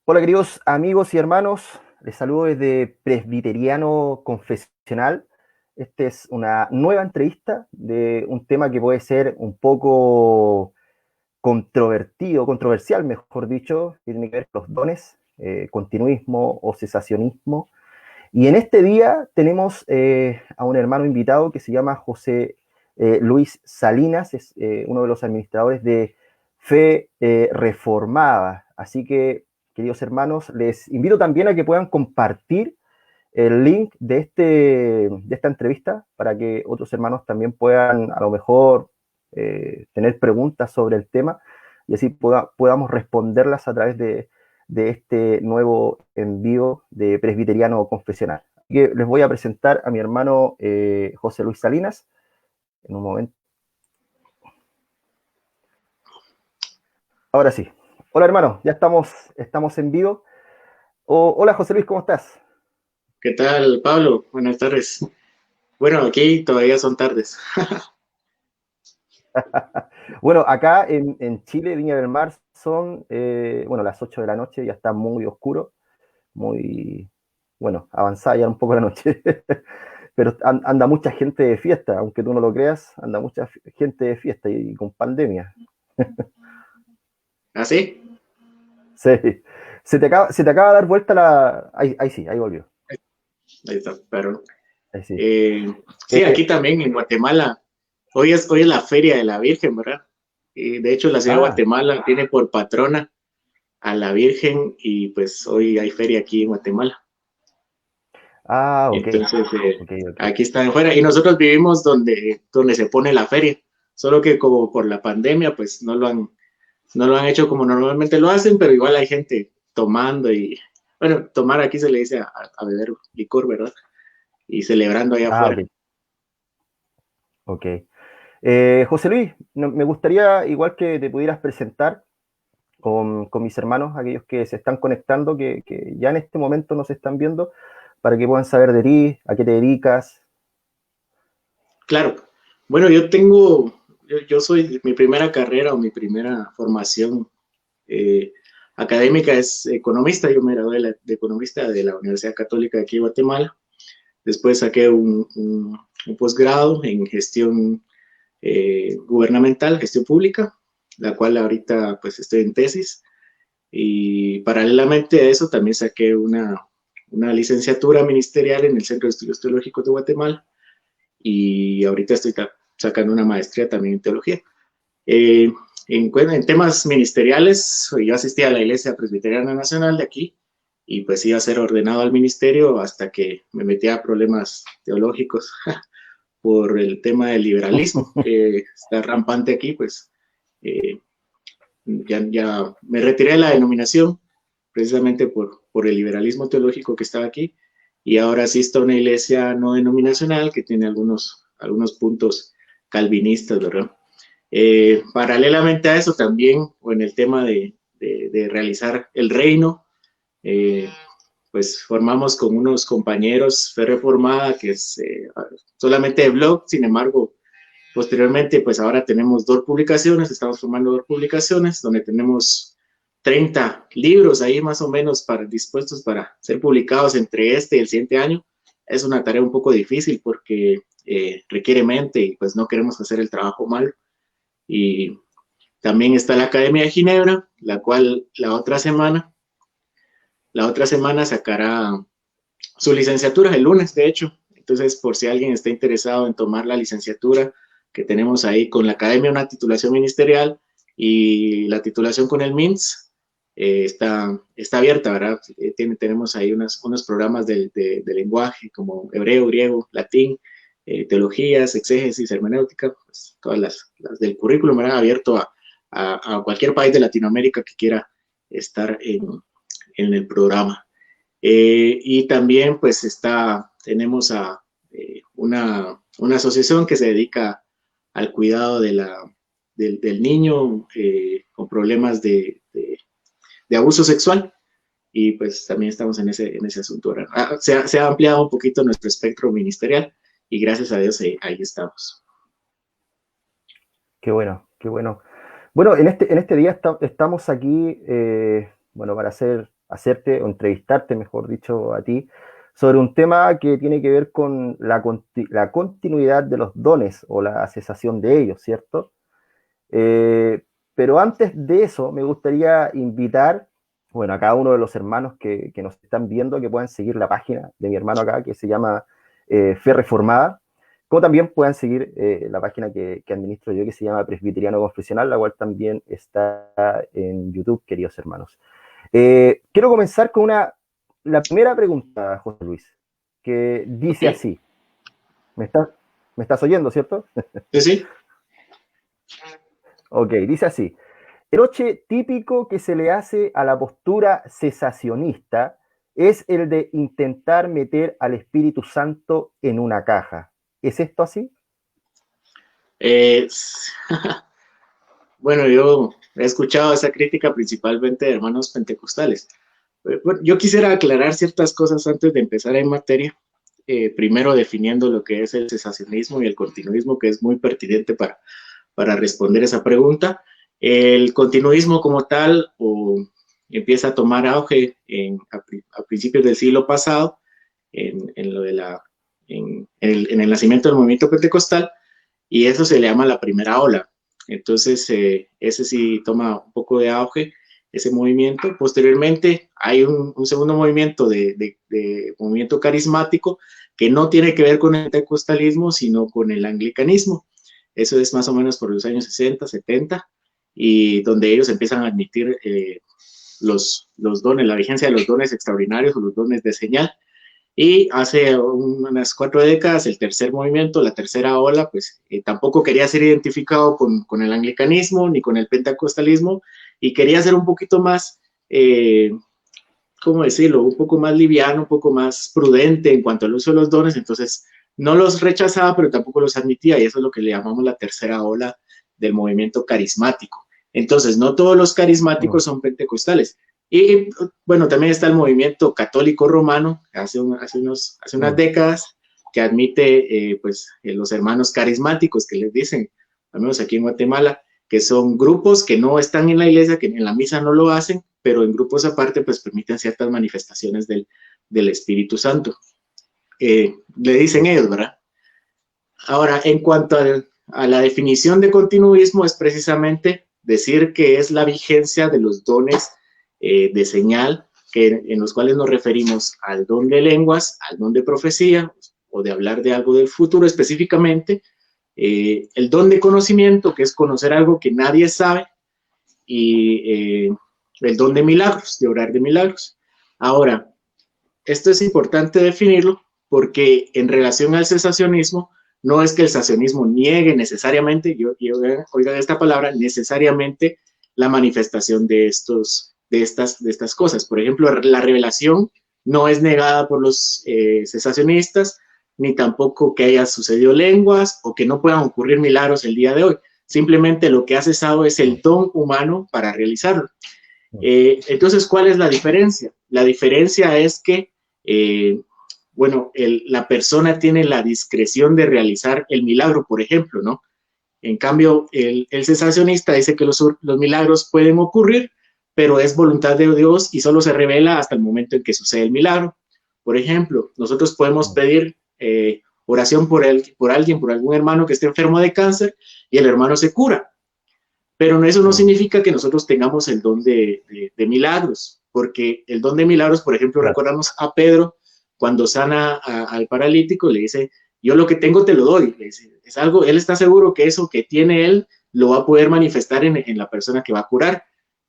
Hola queridos amigos y hermanos, les saludo desde Presbiteriano Confesional. Esta es una nueva entrevista de un tema que puede ser un poco controvertido, controversial, mejor dicho, que tiene que ver con los dones, continuismo o cesacionismo. Y en este día tenemos a un hermano invitado que se llama José Luis Salinas, es uno de los administradores de Fe Reformada. Así que, queridos hermanos, les invito también a que puedan compartir el link de esta entrevista para que otros hermanos también puedan a lo mejor tener preguntas sobre el tema y así podamos responderlas a través de este nuevo envío de Presbiteriano Confesional. Así que les voy a presentar a mi hermano José Luis Salinas en un momento. Ahora sí. Hola hermano, ya estamos en vivo. Hola José Luis, ¿cómo estás? ¿Qué tal, Pablo? Buenas tardes. Bueno, aquí todavía son tardes. Bueno, acá en Chile, Viña del Mar, son, bueno, las 8 de la noche, ya está muy oscuro, muy, bueno, avanzada ya un poco la noche, pero anda mucha gente de fiesta, aunque tú no lo creas, anda mucha gente de fiesta y con pandemia. ¿Ah, sí? Sí. Se te acaba de dar vuelta la... Ahí sí, ahí volvió. Ahí está, pero Ahí sí. eh, sí, Eh, aquí también en Guatemala. Hoy es la Feria de la Virgen, ¿verdad? Y de hecho, la ciudad de ah, Guatemala tiene por patrona a la Virgen y pues hoy hay feria aquí en Guatemala. ok, Entonces, ok, ok. aquí están fuera y nosotros vivimos donde se pone la feria, solo que como por la pandemia, pues no lo han hecho como normalmente lo hacen, pero igual hay gente tomando y, bueno, tomar aquí se le dice a beber licor, ¿verdad? Y celebrando allá Ah, afuera. ok, ok. José Luis, me gustaría igual que te pudieras presentar con mis hermanos, aquellos que se están conectando, que ya en este momento nos están viendo, para que puedan saber de ti, a qué te dedicas. Claro, bueno, yo soy, mi primera carrera o mi primera formación eh, académica es economista, yo me gradué de economista de la Universidad Católica de aquí de Guatemala, después saqué un posgrado en gestión gubernamental, gestión pública, la cual ahorita pues estoy en tesis. Y paralelamente a eso también saqué una licenciatura ministerial en el Centro de Estudios Teológicos de Guatemala y ahorita estoy sacando una maestría también en teología. Eh, en temas ministeriales, yo asistí a la Iglesia Presbiteriana Nacional de aquí y pues iba a ser ordenado al ministerio hasta que me metí a problemas teológicos por el tema del liberalismo que está rampante aquí, pues eh, ya me retiré de la denominación precisamente por el liberalismo teológico que estaba aquí, y ahora sí está una iglesia no denominacional que tiene algunos puntos calvinistas, ¿verdad? Paralelamente a eso también, o en el tema de realizar el reino, eh, pues formamos con unos compañeros Fe Reformada, que es solamente de blog, sin embargo, posteriormente, pues ahora tenemos dos publicaciones, estamos formando dos publicaciones, donde tenemos 30 libros ahí más o menos dispuestos para ser publicados entre este y el siguiente año. Es una tarea un poco difícil porque requiere mente y pues no queremos hacer el trabajo mal. Y también está la Academia de Ginebra, la cual la otra semana sacará su licenciatura, el lunes de hecho. Entonces, por si alguien está interesado en tomar la licenciatura que tenemos ahí con la Academia, una titulación ministerial y la titulación con el MINS, está abierta, ¿verdad? Tenemos ahí unos programas de lenguaje como hebreo, griego, latín, teologías, exégesis, hermenéutica, pues todas las del currículum, ¿verdad? Abierto a cualquier país de Latinoamérica que quiera estar en el programa. Y también pues tenemos a una asociación que se dedica al cuidado del niño con problemas de abuso sexual, y pues también estamos en ese asunto. Se ha ampliado un poquito nuestro espectro ministerial y gracias a Dios ahí estamos. Qué bueno, qué bueno. Bueno, en este día estamos aquí, bueno, para ser hacerte o entrevistarte, mejor dicho, a ti, sobre un tema que tiene que ver con la continuidad de los dones o la cesación de ellos, ¿cierto? Eh, pero antes de eso, me gustaría invitar, bueno, a cada uno de los hermanos que nos están viendo, que puedan seguir la página de mi hermano acá, que se llama Fe Reformada, como también puedan seguir la página que administro yo, que se llama Presbiteriano Confesional, la cual también está en YouTube, queridos hermanos. Quiero comenzar con la primera pregunta, José Luis, que dice Ok. así. ¿Me estás, me estás oyendo, cierto? Sí, sí. Ok, dice así. El reproche típico que se le hace a la postura cesacionista es el de intentar meter al Espíritu Santo en una caja. ¿Es esto así? Eh, bueno, yo he escuchado esa crítica principalmente de hermanos pentecostales. Bueno, yo quisiera aclarar ciertas cosas antes de empezar en materia. Primero definiendo lo que es el cesacionismo y el continuismo, que es muy pertinente para responder esa pregunta. El continuismo como tal empieza a tomar auge a principios del siglo pasado en lo de en el nacimiento del movimiento pentecostal, y eso se le llama la primera ola. Entonces, ese sí toma un poco de auge, ese movimiento. Posteriormente, hay un segundo movimiento de movimiento carismático que no tiene que ver con el pentecostalismo, sino con el anglicanismo. Eso es más o menos por los años 60, 70, y donde ellos empiezan a admitir los dones, la vigencia de los dones extraordinarios o los dones de señal. Y hace unas 4 décadas, el tercer movimiento, la tercera ola, pues tampoco quería ser identificado con el anglicanismo ni con el pentecostalismo, y quería ser un poquito más, ¿cómo decirlo? Un poco más liviano, un poco más prudente en cuanto al uso de los dones. Entonces no los rechazaba, pero tampoco los admitía, y eso es lo que le llamamos la tercera ola del movimiento carismático. Entonces, no todos los carismáticos son pentecostales. Y bueno, también está el movimiento católico romano, hace unas décadas, que admite los hermanos carismáticos, que les dicen, al menos aquí en Guatemala, que son grupos que no están en la iglesia, que en la misa no lo hacen, pero en grupos aparte pues permiten ciertas manifestaciones del Espíritu Santo. Le dicen ellos, ¿verdad? Ahora, en cuanto a la definición de continuismo, es precisamente decir que es la vigencia de los dones de señal, en los cuales nos referimos al don de lenguas, al don de profecía, o de hablar de algo del futuro específicamente, el don de conocimiento, que es conocer algo que nadie sabe, y el don de milagros, de obrar de milagros. Ahora, esto es importante definirlo porque en relación al cesacionismo, no es que el cesacionismo niegue necesariamente, oigan esta palabra, necesariamente la manifestación de estas cosas. Por ejemplo, la revelación no es negada por los cesacionistas, ni tampoco que haya sucedido lenguas o que no puedan ocurrir milagros el día de hoy. Simplemente lo que ha cesado es el don humano para realizarlo. Entonces, ¿cuál es la diferencia? La diferencia es que bueno, la persona tiene la discreción de realizar el milagro, por ejemplo, ¿no? En cambio, el cesacionista dice que los milagros pueden ocurrir, pero es voluntad de Dios y solo se revela hasta el momento en que sucede el milagro. Por ejemplo, nosotros podemos pedir oración por alguien, por algún hermano que esté enfermo de cáncer, y el hermano se cura. Pero eso no significa que nosotros tengamos el don de milagros, porque el don de milagros, por ejemplo, Claro. recordamos a Pedro cuando sana al paralítico, le dice, yo lo que tengo te lo doy. Le dice, es algo, él está seguro que eso que tiene él lo va a poder manifestar en la persona que va a curar.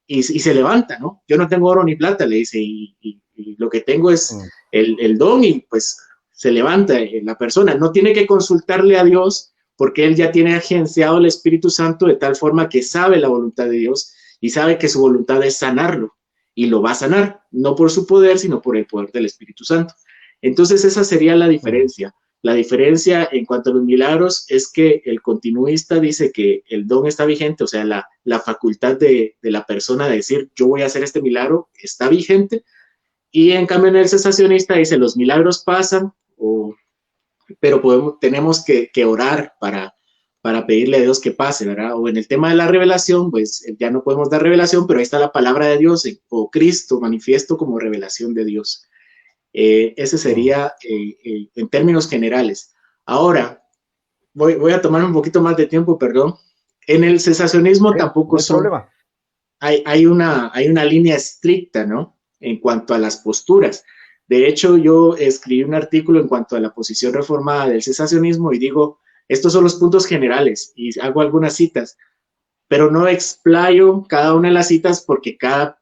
Y se levanta, ¿no? Yo no tengo oro ni plata, le dice, y lo que tengo es el don, y pues se levanta la persona. No tiene que consultarle a Dios, porque él ya tiene agenciado el Espíritu Santo de tal forma que sabe la voluntad de Dios y sabe que su voluntad es sanarlo, y lo va a sanar, no por su poder, sino por el poder del Espíritu Santo. Entonces esa sería la diferencia. La diferencia en cuanto a los milagros es que el continuista dice que el don está vigente, o sea, la facultad de la persona de decir yo voy a hacer este milagro está vigente, y en cambio en el cesacionista dice los milagros pasan, pero tenemos que orar para pedirle a Dios que pase, ¿verdad? O en el tema de la revelación, pues ya no podemos dar revelación, pero ahí está la palabra de Dios o Cristo manifiesto como revelación de Dios. Ese sería en términos generales. Ahora, voy a tomar un poquito más de tiempo, perdón. En el cesacionismo Sí, tampoco no hay problema. hay una línea estricta, ¿no? En cuanto a las posturas. De hecho, yo escribí un artículo en cuanto a la posición reformada del cesacionismo y digo, estos son los puntos generales y hago algunas citas, pero no explayo cada una de las citas porque cada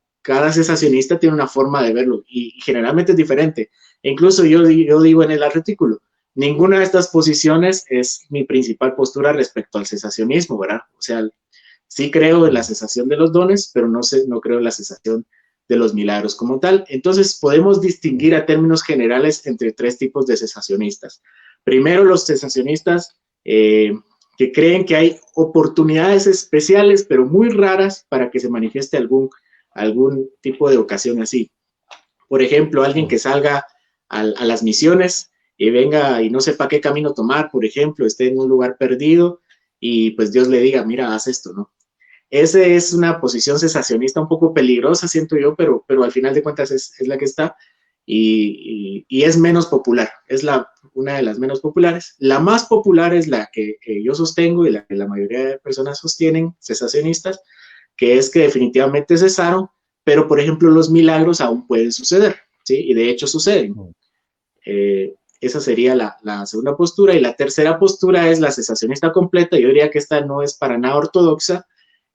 cesacionista tiene una forma de verlo y generalmente es diferente. E incluso yo digo en el artículo, ninguna de estas posiciones es mi principal postura respecto al cesacionismo, ¿verdad? O sea, sí creo en la cesación de los dones, pero no creo en la cesación de los milagros como tal. Entonces, podemos distinguir a términos generales entre tres tipos de cesacionistas. Primero, los cesacionistas que creen que hay oportunidades especiales, pero muy raras, para que se manifieste algún tipo de ocasión así. Por ejemplo, alguien que salga a las misiones y venga y no sepa qué camino tomar, por ejemplo, esté en un lugar perdido y pues Dios le diga, mira, haz esto, ¿no? Esa es una posición cesacionista un poco peligrosa, siento yo, pero al final de cuentas es la que está y es menos popular, una de las menos populares. La más popular es la que yo sostengo y la que la mayoría de personas sostienen, cesacionistas, que es que definitivamente cesaron, pero por ejemplo los milagros aún pueden suceder, ¿sí? Y de hecho suceden. Esa sería la segunda postura. Y la tercera postura es la cesacionista completa. Yo diría que esta no es para nada ortodoxa,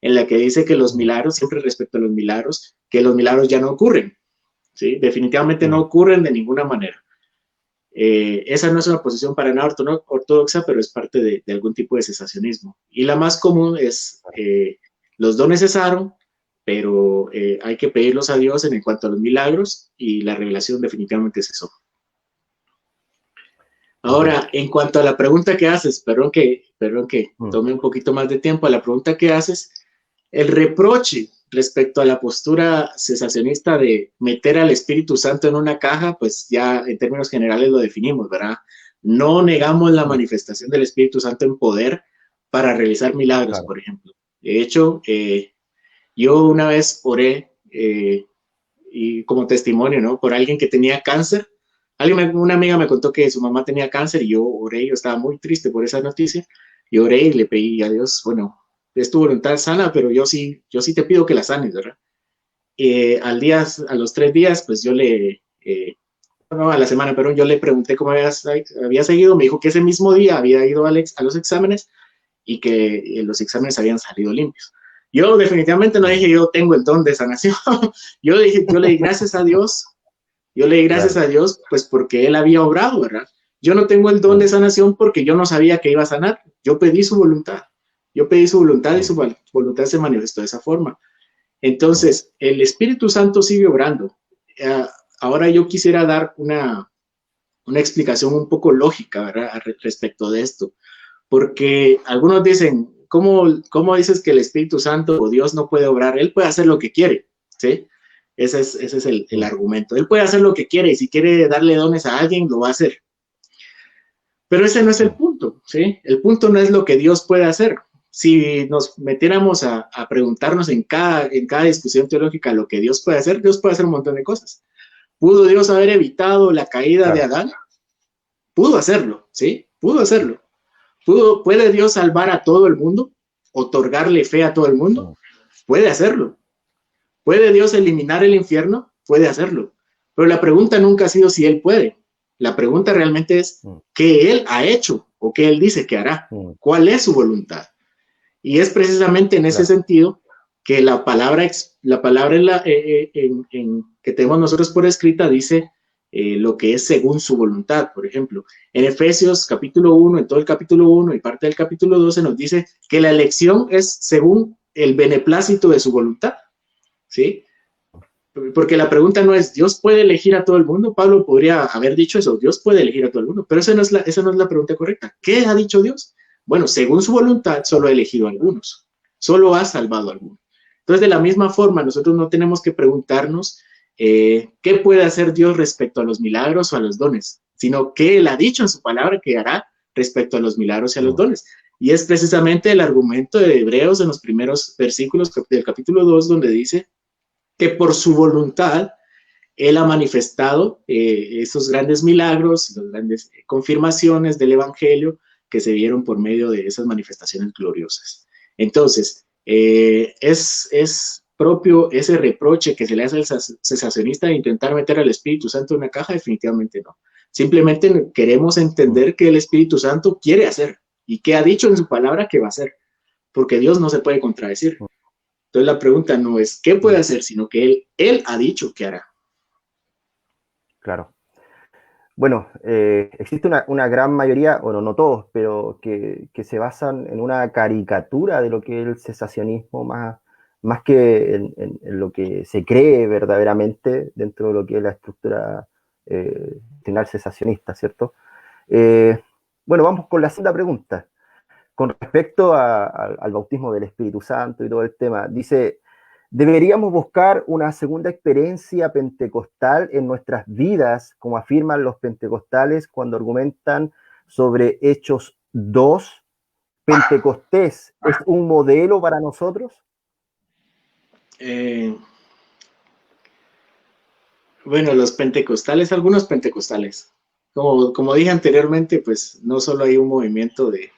en la que dice que los milagros, siempre respecto a los milagros, que los milagros ya no ocurren, ¿sí? Definitivamente no ocurren de ninguna manera. Esa no es una posición para nada ortodoxa, pero es parte de algún tipo de cesacionismo. Y la más común es, los dones cesaron, pero hay que pedirlos a Dios en cuanto a los milagros y la revelación definitivamente cesó. Ahora, en cuanto a la pregunta que haces, perdón que tome un poquito más de tiempo, a la pregunta que haces, el reproche respecto a la postura cesacionista de meter al Espíritu Santo en una caja, pues ya en términos generales lo definimos, ¿verdad? No negamos la manifestación del Espíritu Santo en poder para realizar milagros, por ejemplo. De hecho, yo una vez oré y como testimonio, ¿no? Por alguien que tenía cáncer. Una amiga me contó que su mamá tenía cáncer y yo oré, yo estaba muy triste por esa noticia. Y oré y le pedí a Dios, bueno, es tu voluntad sana, pero yo sí te pido que la sanes, ¿verdad? A los 3 días, pues no, a la semana, pero yo le pregunté cómo había seguido, me dijo que ese mismo día había ido a los exámenes y que los exámenes habían salido limpios. Yo definitivamente no dije, yo tengo el don de sanación. yo le di gracias a Dios. Yo le di gracias a Dios, pues porque Él había obrado, ¿verdad? Yo no tengo el don de sanación porque yo no sabía que iba a sanar. Yo pedí su voluntad. Yo pedí su voluntad y su voluntad se manifestó de esa forma. Entonces, el Espíritu Santo sigue obrando. Ahora yo quisiera dar una explicación un poco lógica, ¿verdad? Respecto de esto. Porque algunos dicen, ¿cómo dices que el Espíritu Santo o Dios no puede obrar? Él puede hacer lo que quiere, ¿sí? Ese es el argumento. Él puede hacer lo que quiere y si quiere darle dones a alguien, lo va a hacer. Pero ese no es el punto, ¿sí? El punto no es lo que Dios puede hacer. Si nos metiéramos a preguntarnos en cada discusión teológica lo que Dios puede hacer un montón de cosas. ¿Pudo Dios haber evitado la caída de Adán? Pudo hacerlo, ¿sí? Pudo hacerlo. ¿Puede Dios salvar a todo el mundo? ¿Otorgarle fe a todo el mundo? Puede hacerlo. ¿Puede Dios eliminar el infierno? Puede hacerlo. Pero la pregunta nunca ha sido si Él puede. La pregunta realmente es qué Él ha hecho o qué Él dice que hará. ¿Cuál es su voluntad? Y es precisamente en ese sentido que la palabra que tenemos nosotros por escrita dice lo que es según su voluntad. Por ejemplo, en Efesios capítulo 1, en todo el capítulo 1 y parte del capítulo 12 nos dice que la elección es según el beneplácito de su voluntad. ¿Sí? Porque la pregunta no es, ¿Dios puede elegir a todo el mundo? Pablo podría haber dicho eso, Dios puede elegir a todo el mundo, pero esa no es la pregunta correcta. ¿Qué ha dicho Dios? Bueno, según su voluntad, solo ha elegido a algunos, solo ha salvado a algunos. Entonces, de la misma forma, nosotros no tenemos que preguntarnos qué puede hacer Dios respecto a los milagros o a los dones, sino qué Él ha dicho en su palabra que hará respecto a los milagros y a los dones. Y es precisamente el argumento de Hebreos en los primeros versículos del capítulo 2, donde dice que por su voluntad Él ha manifestado esos grandes milagros, las grandes confirmaciones del Evangelio que se vieron por medio de esas manifestaciones gloriosas. Entonces, es propio ese reproche que se le hace al cesacionista de intentar meter al Espíritu Santo en una caja. Definitivamente no. Simplemente queremos entender que el Espíritu Santo quiere hacer y que ha dicho en su palabra que va a hacer, porque Dios no se puede contradecir. Entonces la pregunta no es qué puede hacer, sino que Él ha dicho que hará. Claro. Bueno, existe una gran mayoría, bueno, no todos, pero que se basan en una caricatura de lo que es el cesacionismo, más que en lo que se cree verdaderamente dentro de lo que es la estructura final cesacionista, ¿cierto? Bueno, vamos con la segunda pregunta. Con respecto al bautismo del Espíritu Santo y todo el tema, dice, deberíamos buscar una segunda experiencia pentecostal en nuestras vidas, como afirman los pentecostales cuando argumentan sobre Hechos 2. ¿Pentecostés es un modelo para nosotros? Bueno, los pentecostales, algunos pentecostales. Como dije anteriormente, pues no solo hay un movimiento de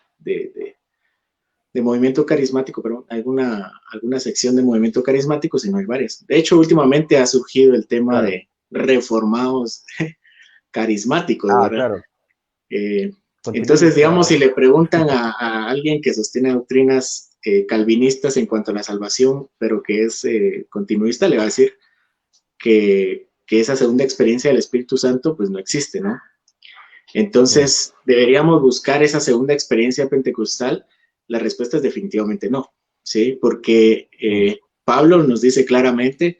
movimiento carismático, pero alguna sección de movimiento carismático, sino hay varias. De hecho, últimamente ha surgido el tema Claro. de reformados carismáticos, ¿verdad? Claro. Entonces, digamos, si le preguntan a alguien que sostiene doctrinas calvinistas en cuanto a la salvación, pero que es continuista, le va a decir que esa segunda experiencia del Espíritu Santo pues no existe, ¿no? Entonces, ¿deberíamos buscar esa segunda experiencia pentecostal? La respuesta es definitivamente no, ¿sí? Porque Pablo nos dice claramente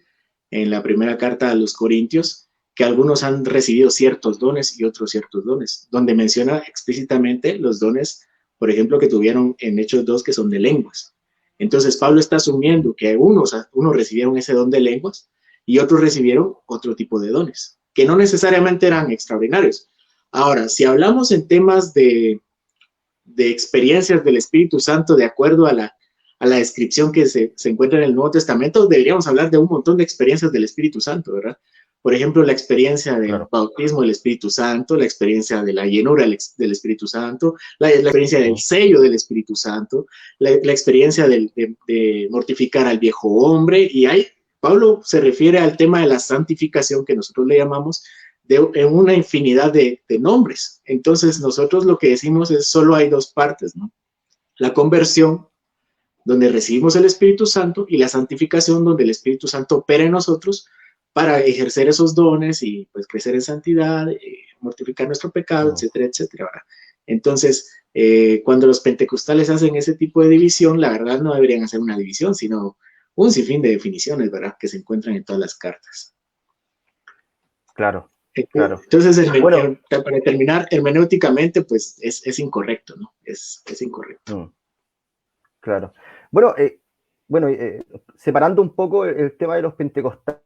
en la primera carta a los Corintios que algunos han recibido ciertos dones y otros ciertos dones, donde menciona explícitamente los dones, por ejemplo, que tuvieron en Hechos 2, que son de lenguas. Entonces, Pablo está asumiendo que unos recibieron ese don de lenguas y otros recibieron otro tipo de dones, que no necesariamente eran extraordinarios. Ahora, si hablamos en temas de experiencias del Espíritu Santo de acuerdo a la descripción que se encuentra en el Nuevo Testamento, deberíamos hablar de un montón de experiencias del Espíritu Santo, ¿verdad? Por ejemplo, la experiencia del bautismo del Espíritu Santo, la experiencia de la llenura del Espíritu Santo, la experiencia del sello del Espíritu Santo, la experiencia de mortificar al viejo hombre, y Pablo se refiere al tema de la santificación que nosotros le llamamos en una infinidad de nombres. Entonces nosotros lo que decimos es solo hay dos partes, ¿no? La conversión, donde recibimos el Espíritu Santo, y la santificación, donde el Espíritu Santo opera en nosotros para ejercer esos dones y pues crecer en santidad, mortificar nuestro pecado, etcétera, etcétera. Entonces, cuando los pentecostales hacen ese tipo de división, la verdad no deberían hacer una división, sino un sinfín de definiciones, ¿verdad?, que se encuentran en todas las cartas. Claro. Entonces, para terminar, hermenéuticamente, pues es incorrecto, ¿no? Es incorrecto. Claro. Bueno, separando un poco el tema de los pentecostales,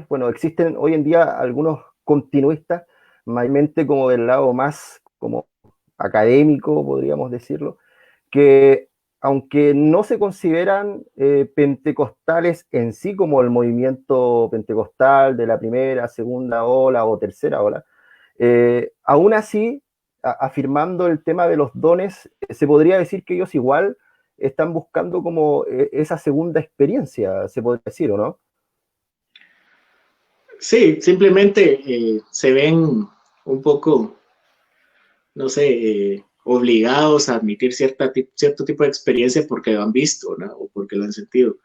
bueno, existen hoy en día algunos continuistas, mayormente como del lado más como académico, podríamos decirlo, que aunque no se consideran pentecostales en sí como el movimiento pentecostal de la primera, segunda ola o tercera ola, aún así, afirmando el tema de los dones, se podría decir que ellos igual están buscando como esa segunda experiencia, se podría decir, ¿o no? Sí, simplemente se ven un poco, no sé, obligados a admitir cierto tipo de experiencia porque lo han visto, ¿no? O porque lo han sentido.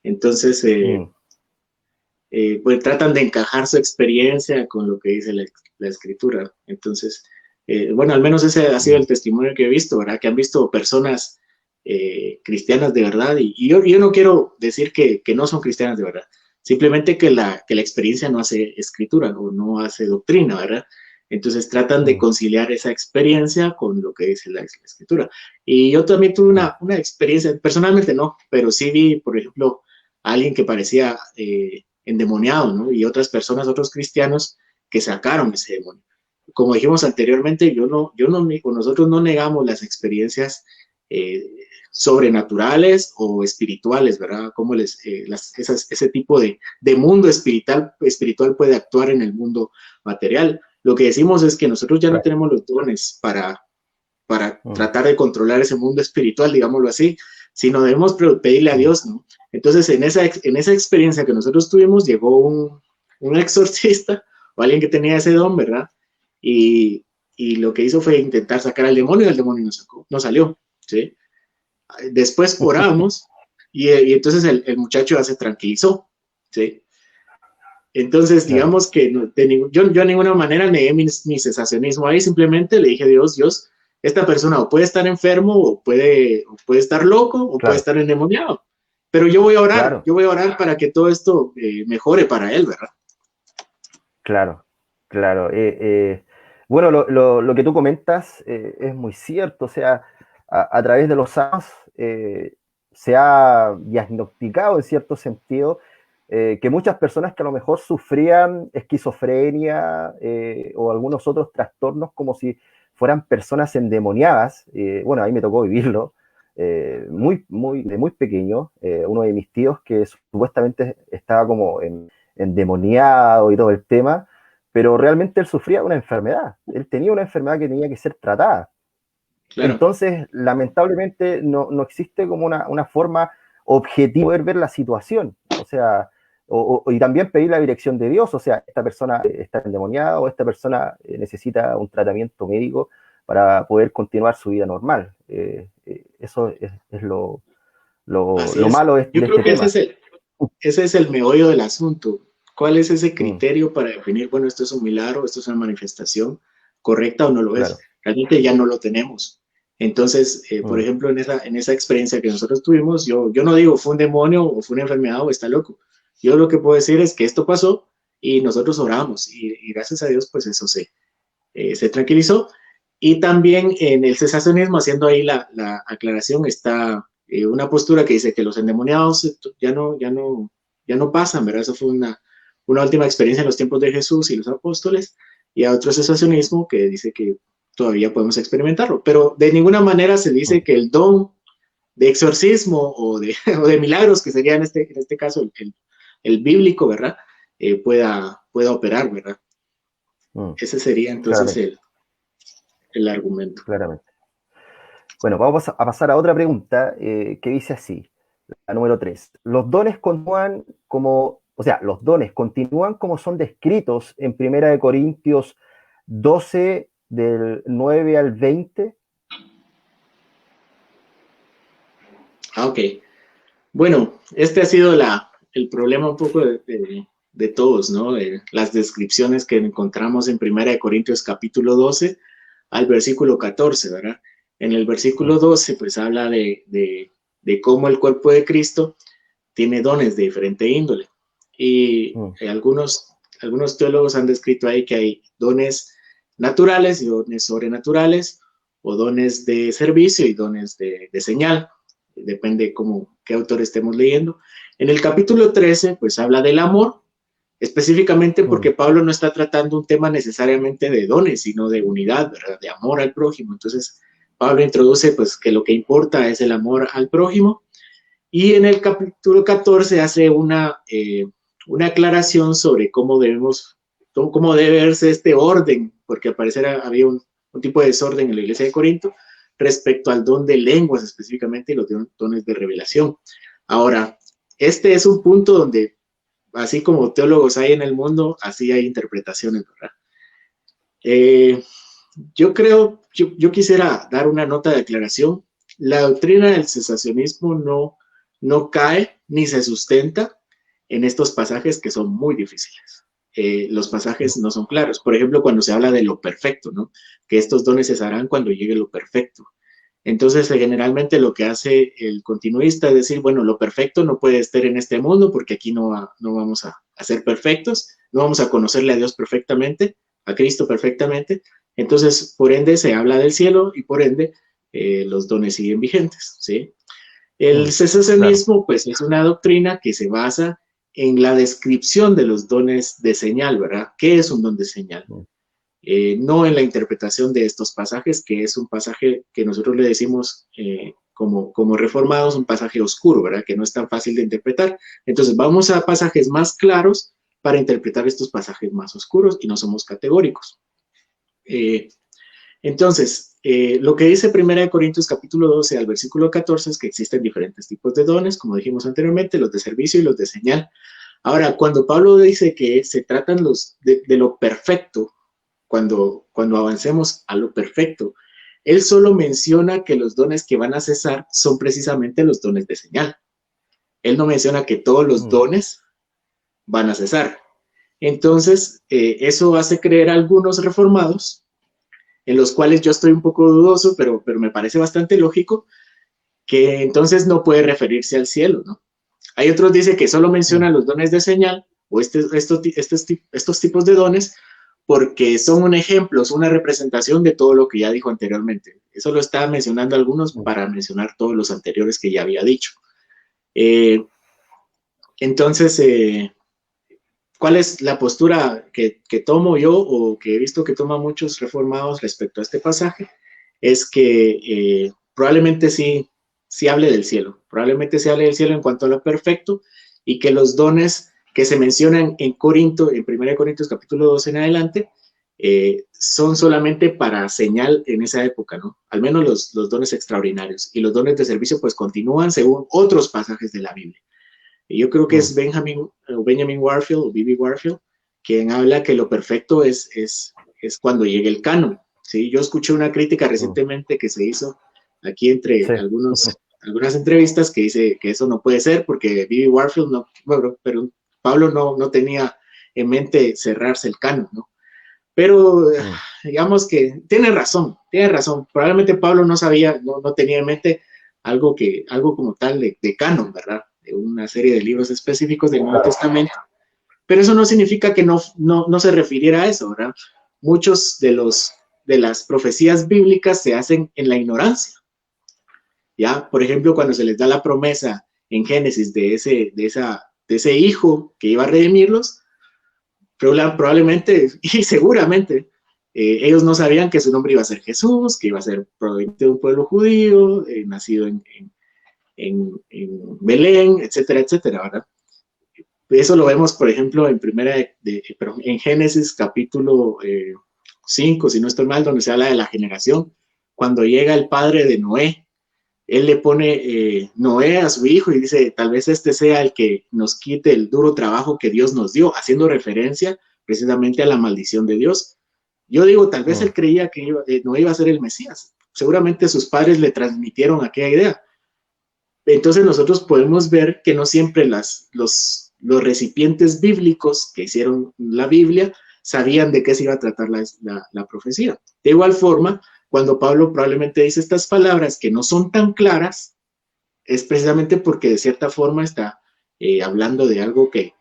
Entonces, pues tratan de encajar su experiencia con lo que dice la escritura. Entonces, bueno, al menos ese ha sido el testimonio que he visto, ¿verdad? Que han visto personas cristianas de verdad, y yo no quiero decir que no son cristianas de verdad, simplemente que la experiencia no hace escritura o no hace doctrina, ¿verdad? Entonces tratan de conciliar esa experiencia con lo que dice la escritura. Y yo también tuve una experiencia, personalmente no, pero sí vi, por ejemplo, a alguien que parecía endemoniado, ¿no? Y otras personas, otros cristianos que sacaron ese demonio. Como dijimos anteriormente, nosotros no negamos las experiencias sobrenaturales o espirituales, ¿verdad? Cómo ese tipo de mundo espiritual puede actuar en el mundo material. Lo que decimos es que nosotros ya no tenemos los dones para tratar de controlar ese mundo espiritual, digámoslo así, sino debemos pedirle a Dios, ¿no? Entonces, en esa experiencia que nosotros tuvimos, llegó un exorcista o alguien que tenía ese don, ¿verdad? Y lo que hizo fue intentar sacar al demonio y el demonio no salió, ¿sí? Después oramos y entonces el muchacho ya se tranquilizó, ¿sí? Entonces, digamos que yo de ninguna manera negué mi cesacionismo ahí, simplemente le dije a Dios, esta persona o puede estar enfermo, o puede estar loco, o puede estar endemoniado. Pero yo voy a orar para que todo esto mejore para él, ¿verdad? Claro, claro. Bueno, lo que tú comentas es muy cierto, o sea, a través de los años se ha diagnosticado en cierto sentido que muchas personas que a lo mejor sufrían esquizofrenia o algunos otros trastornos como si fueran personas endemoniadas, bueno, ahí me tocó vivirlo, de muy pequeño, uno de mis tíos que supuestamente estaba como endemoniado y todo el tema, pero realmente él sufría una enfermedad, él tenía una enfermedad que tenía que ser tratada. Claro. Entonces, lamentablemente, no existe como una forma objetiva de ver la situación, o sea, y también pedir la dirección de Dios, o sea, esta persona está endemoniada o esta persona necesita un tratamiento médico para poder continuar su vida normal. Eso es lo malo de Yo creo este que tema. ese es el meollo del asunto. ¿Cuál es ese criterio para definir, bueno, esto es un milagro, esto es una manifestación correcta o no lo es? Realmente ya no lo tenemos. Entonces, por ejemplo, en esa experiencia que nosotros tuvimos, yo no digo fue un demonio o fue una enfermedad o está loco. Yo lo que puedo decir es que esto pasó y nosotros oramos y gracias a Dios, pues eso se tranquilizó. Y también en el cesacionismo, haciendo ahí la aclaración, está una postura que dice que los endemoniados ya no pasan, ¿verdad? Eso fue una última experiencia en los tiempos de Jesús y los apóstoles, y a otro cesacionismo que dice que todavía podemos experimentarlo, pero de ninguna manera se dice que el don de exorcismo o de milagros, que sería en este caso el bíblico, ¿verdad? Pueda operar, ¿verdad? Ese sería entonces el argumento. Claramente. Bueno, vamos a pasar a otra pregunta que dice así, la número 3. Los dones continúan como son descritos en 1 Corintios 12, del 9 al 20. Ok. Bueno, este ha sido el problema un poco de todos, ¿no? Las descripciones que encontramos en 1 Corintios capítulo 12 al versículo 14, ¿verdad? En el versículo 12, pues habla de cómo el cuerpo de Cristo tiene dones de diferente índole. Y algunos teólogos han descrito ahí que hay dones naturales y dones sobrenaturales, o dones de servicio y dones de señal. Depende qué autor estemos leyendo. En el capítulo 13, pues habla del amor, específicamente porque Pablo no está tratando un tema necesariamente de dones, sino de unidad, ¿verdad? De amor al prójimo. Entonces, Pablo introduce pues que lo que importa es el amor al prójimo, y en el capítulo 14 hace una aclaración sobre cómo debe verse este orden, porque al parecer había un tipo de desorden en la iglesia de Corinto respecto al don de lenguas específicamente y los dones de revelación. Ahora, este es un punto donde, así como teólogos hay en el mundo, así hay interpretaciones, ¿verdad? Yo quisiera dar una nota de aclaración. La doctrina del cesacionismo no cae ni se sustenta en estos pasajes que son muy difíciles. Los pasajes no son claros. Por ejemplo, cuando se habla de lo perfecto, ¿no? Que estos dones cesarán cuando llegue lo perfecto. Entonces, generalmente lo que hace el continuista es decir, bueno, lo perfecto no puede estar en este mundo porque aquí no vamos a ser perfectos, no vamos a conocerle a Dios perfectamente, a Cristo perfectamente. Entonces, por ende, se habla del cielo y por ende, los dones siguen vigentes, ¿sí? El cesacionismo, pues, es una doctrina que se basa en la descripción de los dones de señal, ¿verdad? ¿Qué es un don de señal? no en la interpretación de estos pasajes, que es un pasaje que nosotros le decimos como reformados, un pasaje oscuro, ¿verdad? Que no es tan fácil de interpretar. Entonces vamos a pasajes más claros para interpretar estos pasajes más oscuros y no somos categóricos. Entonces, lo que dice 1 Corintios capítulo 12 al versículo 14 es que existen diferentes tipos de dones, como dijimos anteriormente, los de servicio y los de señal. Ahora, cuando Pablo dice que se tratan de lo perfecto, cuando avancemos a lo perfecto, él solo menciona que los dones que van a cesar son precisamente los dones de señal. Él no menciona que todos los dones van a cesar. Entonces, eso hace creer a algunos reformados, en los cuales yo estoy un poco dudoso, pero me parece bastante lógico, que entonces no puede referirse al cielo, ¿no? Hay otros que dicen que solo menciona los dones de señal o estos tipos de dones porque son un ejemplo, es una representación de todo lo que ya dijo anteriormente. Eso lo están mencionando algunos para mencionar todos los anteriores que ya había dicho. Entonces, ¿cuál es la postura que tomo yo o que he visto que toman muchos reformados respecto a este pasaje? Es que probablemente sí hable del cielo, probablemente se hable del cielo en cuanto a lo perfecto y que los dones que se mencionan en Corinto, en 1 Corintios capítulo 12 en adelante, son solamente para señal en esa época, ¿no? Al menos los dones extraordinarios. Y los dones de servicio pues continúan según otros pasajes de la Biblia. Y yo creo que es Benjamin Warfield o B.B. Warfield quien habla que lo perfecto es cuando llegue el canon. ¿Sí? Yo escuché una crítica recientemente que se hizo aquí entre algunas entrevistas que dice que eso no puede ser porque B.B. Warfield no, bueno, pero Pablo no tenía en mente cerrarse el canon, ¿no? Pero digamos que tiene razón. Probablemente Pablo no sabía, no tenía en mente algo como tal de canon, ¿verdad? De una serie de libros específicos del Nuevo Testamento. Pero eso no significa que no se refiriera a eso, ¿verdad? Muchos de las profecías bíblicas se hacen en la ignorancia. ¿Ya? Por ejemplo, cuando se les da la promesa en Génesis de ese hijo que iba a redimirlos, probablemente y seguramente ellos no sabían que su nombre iba a ser Jesús, que iba a ser proveniente de un pueblo judío, nacido en Belén, etcétera, etcétera, ¿verdad? Eso lo vemos, por ejemplo, en Génesis capítulo 5, si no estoy mal, donde se habla de la generación. Cuando llega el padre de Noé, él le pone Noé a su hijo y dice, tal vez este sea el que nos quite el duro trabajo que Dios nos dio, haciendo referencia precisamente a la maldición de Dios. Yo digo, tal vez él creía que Noé iba a ser el Mesías. Seguramente sus padres le transmitieron aquella idea. Entonces nosotros podemos ver que no siempre los recipientes bíblicos que hicieron la Biblia sabían de qué se iba a tratar la profecía. De igual forma, cuando Pablo probablemente dice estas palabras que no son tan claras, es precisamente porque de cierta forma está hablando de algo que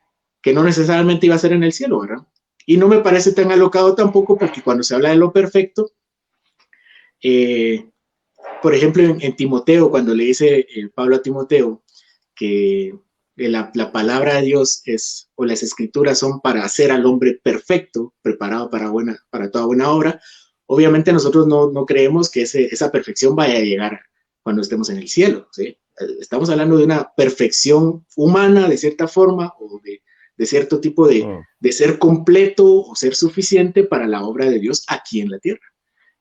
no necesariamente iba a ser en el cielo, ¿verdad? Y no me parece tan alocado tampoco porque cuando se habla de lo perfecto, por ejemplo, en Timoteo, cuando le dice Pablo a Timoteo que la palabra de Dios o las escrituras son para hacer al hombre perfecto, preparado para toda buena obra, obviamente nosotros no creemos que esa perfección vaya a llegar cuando estemos en el cielo, ¿sí? Estamos hablando de una perfección humana, de cierta forma, o de cierto tipo de ser completo o ser suficiente para la obra de Dios aquí en la tierra.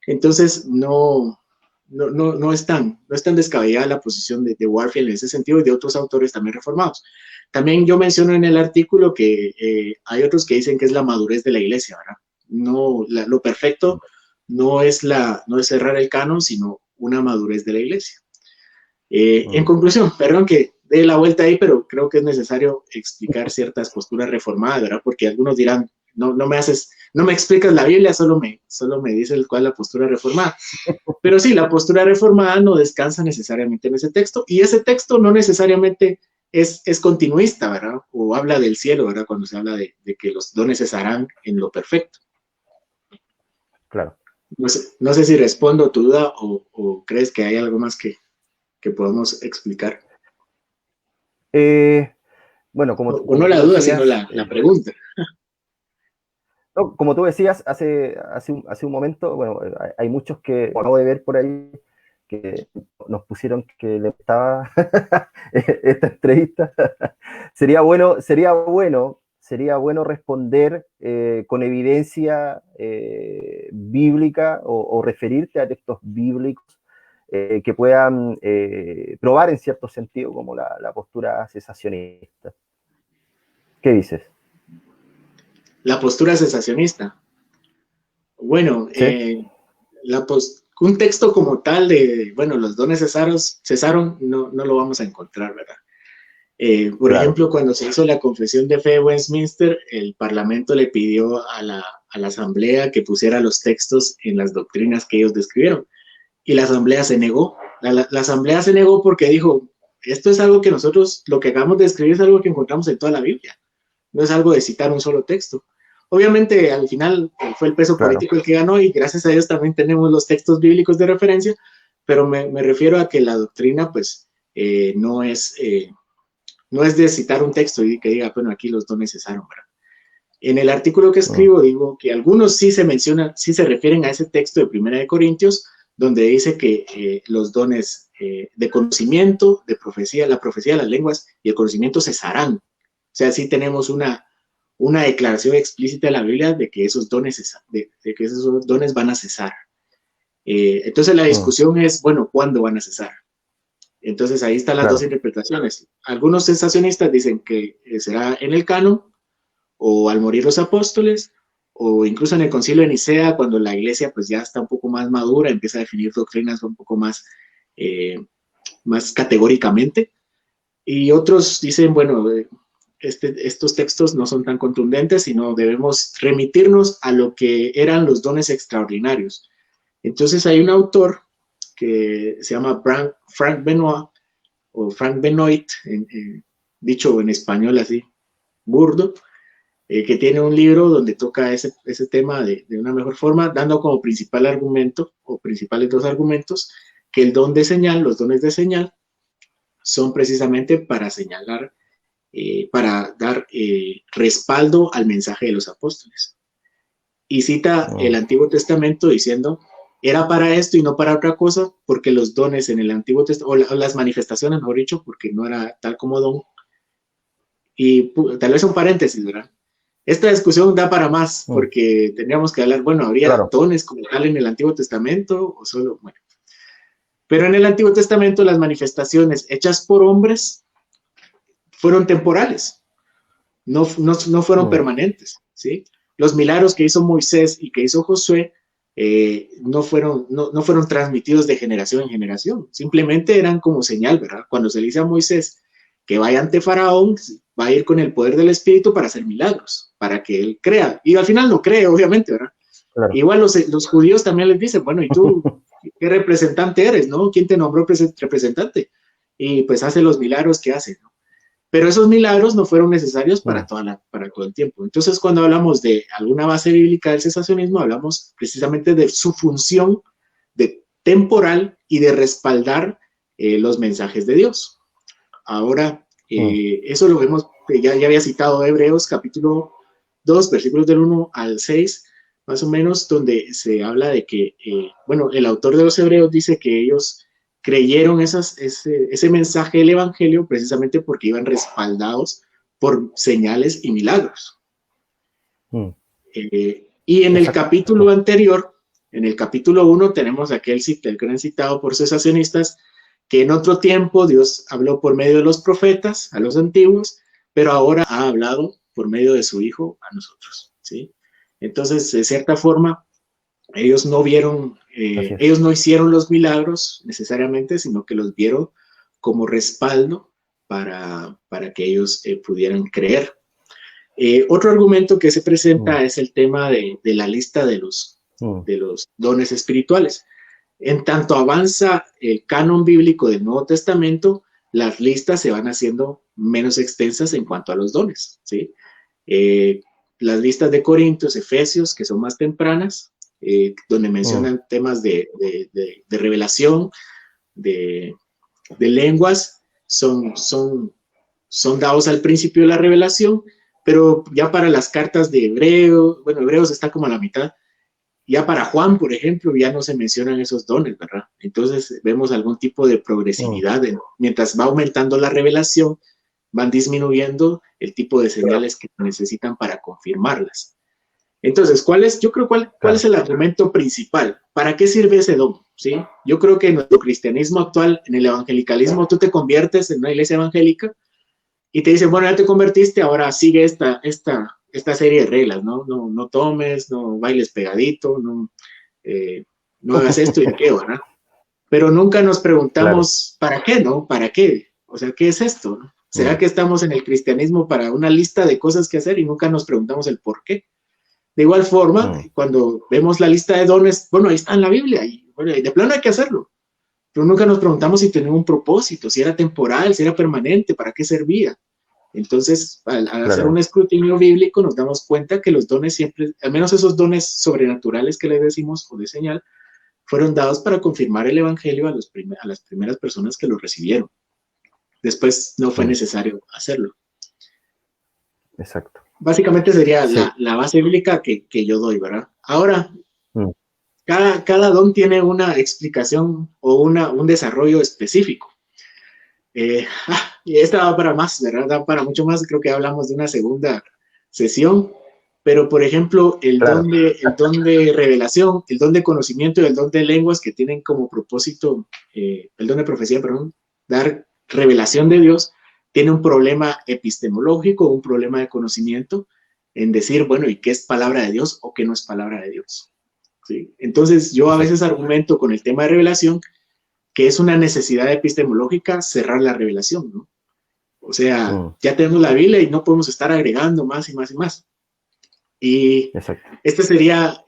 Entonces, no es tan descabellada la posición de Warfield en ese sentido y de otros autores también reformados. También yo menciono en el artículo que hay otros que dicen que es la madurez de la iglesia, ¿verdad? Lo perfecto no es cerrar el canon, sino una madurez de la iglesia. En conclusión, perdón que dé la vuelta ahí, pero creo que es necesario explicar ciertas posturas reformadas, ¿verdad? Porque algunos dirán, no me explicas la Biblia, solo me dices cuál es la postura reformada. Pero sí, la postura reformada no descansa necesariamente en ese texto, y ese texto no necesariamente es continuista, ¿verdad? O habla del cielo, ¿verdad? Cuando se habla de que los dones cesarán en lo perfecto. Claro. No sé si respondo a tu duda o crees que hay algo más que podamos explicar. Bueno, como no la tú duda, decías, sino la pregunta. No, como tú decías hace un momento, bueno, hay muchos que acabo de ver por ahí que nos pusieron que le gustaba esta entrevista. Sería bueno responder con evidencia bíblica o referirte a textos bíblicos que puedan probar en cierto sentido como la postura cesacionista. ¿Qué dices? La postura cesacionista. Bueno, ¿Sí? un texto como tal de, bueno, los dones cesaron, no, no lo vamos a encontrar, ¿verdad? Por Claro. ejemplo, cuando se hizo la confesión de fe de Westminster, el Parlamento le pidió a la Asamblea que pusiera los textos en las doctrinas que ellos describieron. Y la Asamblea se negó. La Asamblea se negó porque dijo, esto es algo que nosotros, lo que acabamos de escribir es algo que encontramos en toda la Biblia. No es algo de citar un solo texto. Obviamente, al final fue el peso Claro. político el que ganó y gracias a Dios también tenemos los textos bíblicos de referencia, pero me refiero a que la doctrina, pues, no es de citar un texto y que diga, bueno, aquí los dones cesaron, ¿verdad? En el artículo que Mm. escribo digo que algunos sí se mencionan, sí se refieren a ese texto de Primera de Corintios, donde dice que los dones de conocimiento, de profecía, la profecía de las lenguas y el conocimiento cesarán. O sea, sí tenemos una declaración explícita de la Biblia de que esos dones, de que esos dones van a cesar. Entonces la Mm. discusión es, bueno, ¿cuándo van a cesar? Entonces ahí están las dos Claro. interpretaciones. Algunos sensacionistas dicen que será en el canon o al morir los apóstoles o incluso en el concilio de Nicea cuando la iglesia pues ya está un poco más madura, empieza a definir doctrinas un poco eh, más categóricamente. Y otros dicen, bueno, estos textos no son tan contundentes, sino debemos remitirnos a lo que eran los dones extraordinarios. Entonces hay un autor que se llama Frank Benoit, o Frank Benoit, dicho en español así, burdo, que tiene un libro donde toca ese tema de una mejor forma, dando como principal argumento, o principales dos argumentos, que el don de señal, los dones de señal, son precisamente para señalar, para dar respaldo al mensaje de los apóstoles. Y cita el Mm. Antiguo Testamento diciendo, era para esto y no para otra cosa, porque los dones en el Antiguo Testamento, o las manifestaciones, mejor dicho, porque no era tal como don. Y tal vez un paréntesis, ¿verdad? Esta discusión da para más, Mm. porque tendríamos que hablar, bueno, ¿habría Claro. dones como tal en el Antiguo Testamento o solo, bueno? Pero en el Antiguo Testamento las manifestaciones hechas por hombres fueron temporales, no fueron Mm. permanentes, ¿sí? Los milagros que hizo Moisés y que hizo Josué no fueron transmitidos de generación en generación, simplemente eran como señal, ¿verdad? Cuando se le dice a Moisés que vaya ante Faraón, va a ir con el poder del Espíritu para hacer milagros, para que él crea. Y al final no cree, obviamente, ¿verdad? Claro. Igual los judíos también les dicen, bueno, ¿y tú qué representante eres, no? ¿Quién te nombró representante? Y pues hace los milagros que hace, ¿no? Pero esos milagros no fueron necesarios Mm. para todo el tiempo. Entonces, cuando hablamos de alguna base bíblica del cesacionismo, hablamos precisamente de su función de temporal y de respaldar los mensajes de Dios. Ahora, Mm. eso lo vemos, ya había citado Hebreos capítulo 2, versículos del 1 al 6, más o menos, donde se habla de que, bueno, el autor de los Hebreos dice que ellos creyeron ese mensaje del Evangelio precisamente porque iban respaldados por señales y milagros. Mm. Y Exacto. en el capítulo 1 tenemos el gran citado por cesacionistas, que en otro tiempo Dios habló por medio de los profetas, a los antiguos, pero ahora ha hablado por medio de su Hijo a nosotros, ¿sí? Entonces, de cierta forma, ellos no vieron, Así es. ellos no hicieron los milagros necesariamente, sino que los vieron como respaldo para que ellos pudieran creer. Otro argumento que se Mm. presenta es el tema de la lista Mm. de los dones espirituales. En tanto avanza el canon bíblico del Nuevo Testamento, las listas se van haciendo menos extensas en cuanto a los dones, ¿sí? Eh, las listas de Corintios, Efesios, que son más tempranas, donde Mm. mencionan temas de revelación, de, de lenguas, son dados al principio de la revelación, pero ya para las cartas de Hebreos, bueno, Hebreos está como a la mitad, ya para Juan, por ejemplo, ya no se mencionan esos dones, ¿verdad? Entonces vemos algún tipo de progresividad. Mientras va aumentando la revelación, van disminuyendo el tipo de señales que necesitan para confirmarlas. Entonces, ¿cuál es el argumento principal? ¿Para qué sirve ese don? ¿Sí? Yo creo que en nuestro cristianismo actual, en el evangelicalismo, tú te conviertes en una iglesia evangélica y te dicen, bueno, ya te convertiste, ahora sigue esta serie de reglas, ¿no? No tomes, no bailes pegadito, no hagas esto y aquello, ¿verdad? Pero nunca nos preguntamos, ¿para qué, no? ¿Para qué? O sea, ¿qué es esto? ¿Será que estamos en el cristianismo para una lista de cosas que hacer y nunca nos preguntamos el por qué? De igual forma, cuando vemos la lista de dones, bueno, ahí está en la Biblia, y bueno, de plano hay que hacerlo, pero nunca nos preguntamos si tenía un propósito, si era temporal, si era permanente, para qué servía. Entonces, al hacer un escrutinio bíblico, nos damos cuenta que los dones siempre, al menos esos dones sobrenaturales que le decimos o de señal, fueron dados para confirmar el evangelio a las primeras personas que lo recibieron. Después no fue necesario hacerlo. Exacto. Básicamente sería la base bíblica que yo doy, ¿verdad? Ahora, cada don tiene una explicación o un desarrollo específico. Y esta va para más, ¿verdad? Da para mucho más. Creo que hablamos de una segunda sesión. Pero, por ejemplo, el don de revelación, el don de conocimiento y el don de lenguas que tienen como propósito, el don de profecía, perdón, dar revelación de Dios, tiene un problema epistemológico, un problema de conocimiento en decir, bueno, ¿y qué es palabra de Dios o qué no es palabra de Dios? ¿Sí? Entonces, yo a veces argumento con el tema de revelación que es una necesidad epistemológica cerrar la revelación, ¿no? O sea, ya tenemos la Biblia y no podemos estar agregando más y más y más. Y este sería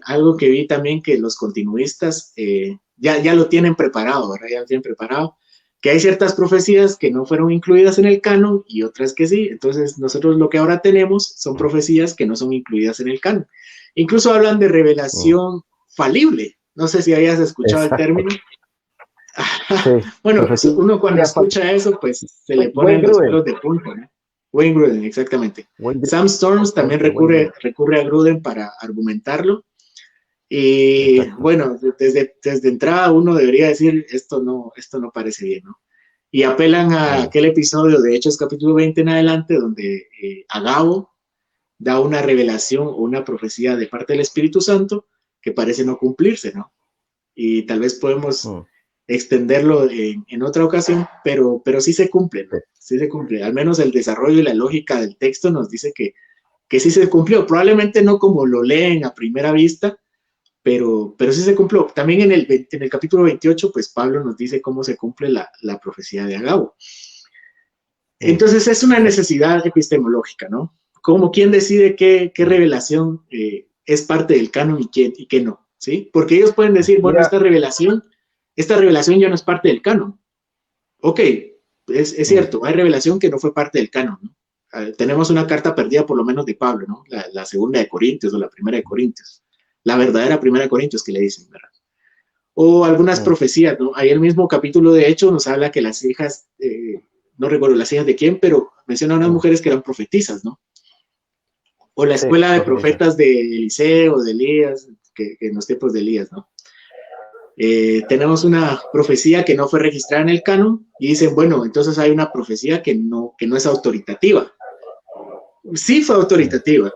algo que vi también que los continuistas ya lo tienen preparado, ¿verdad? Ya lo tienen preparado, que hay ciertas profecías que no fueron incluidas en el canon y otras que sí. Entonces, nosotros lo que ahora tenemos son profecías que no son incluidas en el canon. Incluso hablan de revelación falible. No sé si hayas escuchado el término. Bueno, uno cuando escucha eso, pues se le ponen los pelos de punta, ¿no? Wayne Gruden, exactamente. Sam Storms también recurre a Gruden para argumentarlo. Y bueno, desde entrada uno debería decir, esto no parece bien, ¿no? Y apelan a aquel episodio de Hechos capítulo 20 en adelante, donde Agabo da una revelación o una profecía de parte del Espíritu Santo que parece no cumplirse, ¿no? Y tal vez podemos extenderlo en otra ocasión, pero sí se cumple, ¿no? Sí se cumple. Al menos el desarrollo y la lógica del texto nos dice que sí se cumplió. Probablemente no como lo leen a primera vista, pero sí se cumplió. También en el capítulo 28, pues Pablo nos dice cómo se cumple la profecía de Agabo. Entonces es una necesidad epistemológica, ¿no? Como quién decide qué revelación es parte del canon y qué no, ¿sí? Porque ellos pueden decir, bueno, esta revelación ya no es parte del canon. Ok, es cierto, hay revelación que no fue parte del canon, ¿no? Tenemos una carta perdida por lo menos de Pablo, ¿no? La segunda de Corintios o la primera de Corintios. La verdadera primera de Corintios que le dicen, ¿verdad? O algunas profecías, ¿no? Ahí el mismo capítulo de Hechos nos habla que las hijas, no recuerdo las hijas de quién, pero menciona a unas mujeres que eran profetizas, ¿no? O la escuela de profetas de Eliseo, de Elías, que en los tiempos de Elías, ¿no? Tenemos una profecía que no fue registrada en el canon y dicen, bueno, entonces hay una profecía que no es autoritativa. Sí fue autoritativa,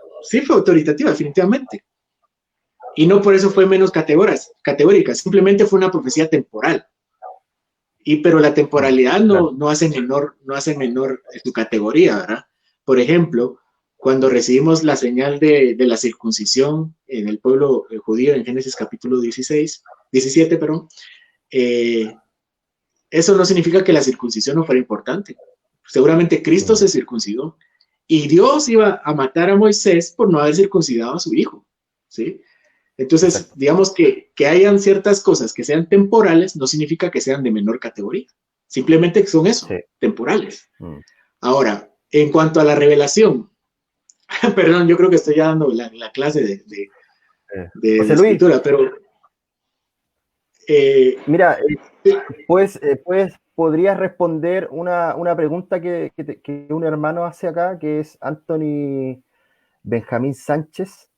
definitivamente. Y no por eso fue menos categórica, simplemente fue una profecía temporal. Pero la temporalidad no hace menor su categoría, ¿verdad? Por ejemplo, cuando recibimos la señal de la circuncisión en el pueblo judío en Génesis capítulo 17, eso no significa que la circuncisión no fuera importante. Seguramente Cristo se circuncidó y Dios iba a matar a Moisés por no haber circuncidado a su hijo, ¿sí? Entonces, digamos que hayan ciertas cosas que sean temporales no significa que sean de menor categoría. Simplemente que son eso, temporales. Ahora, en cuanto a la revelación, perdón, yo creo que estoy ya dando la clase de escritura, pero... mira, puedes podrías responder una pregunta que un hermano hace acá, que es Anthony Benjamín Sánchez.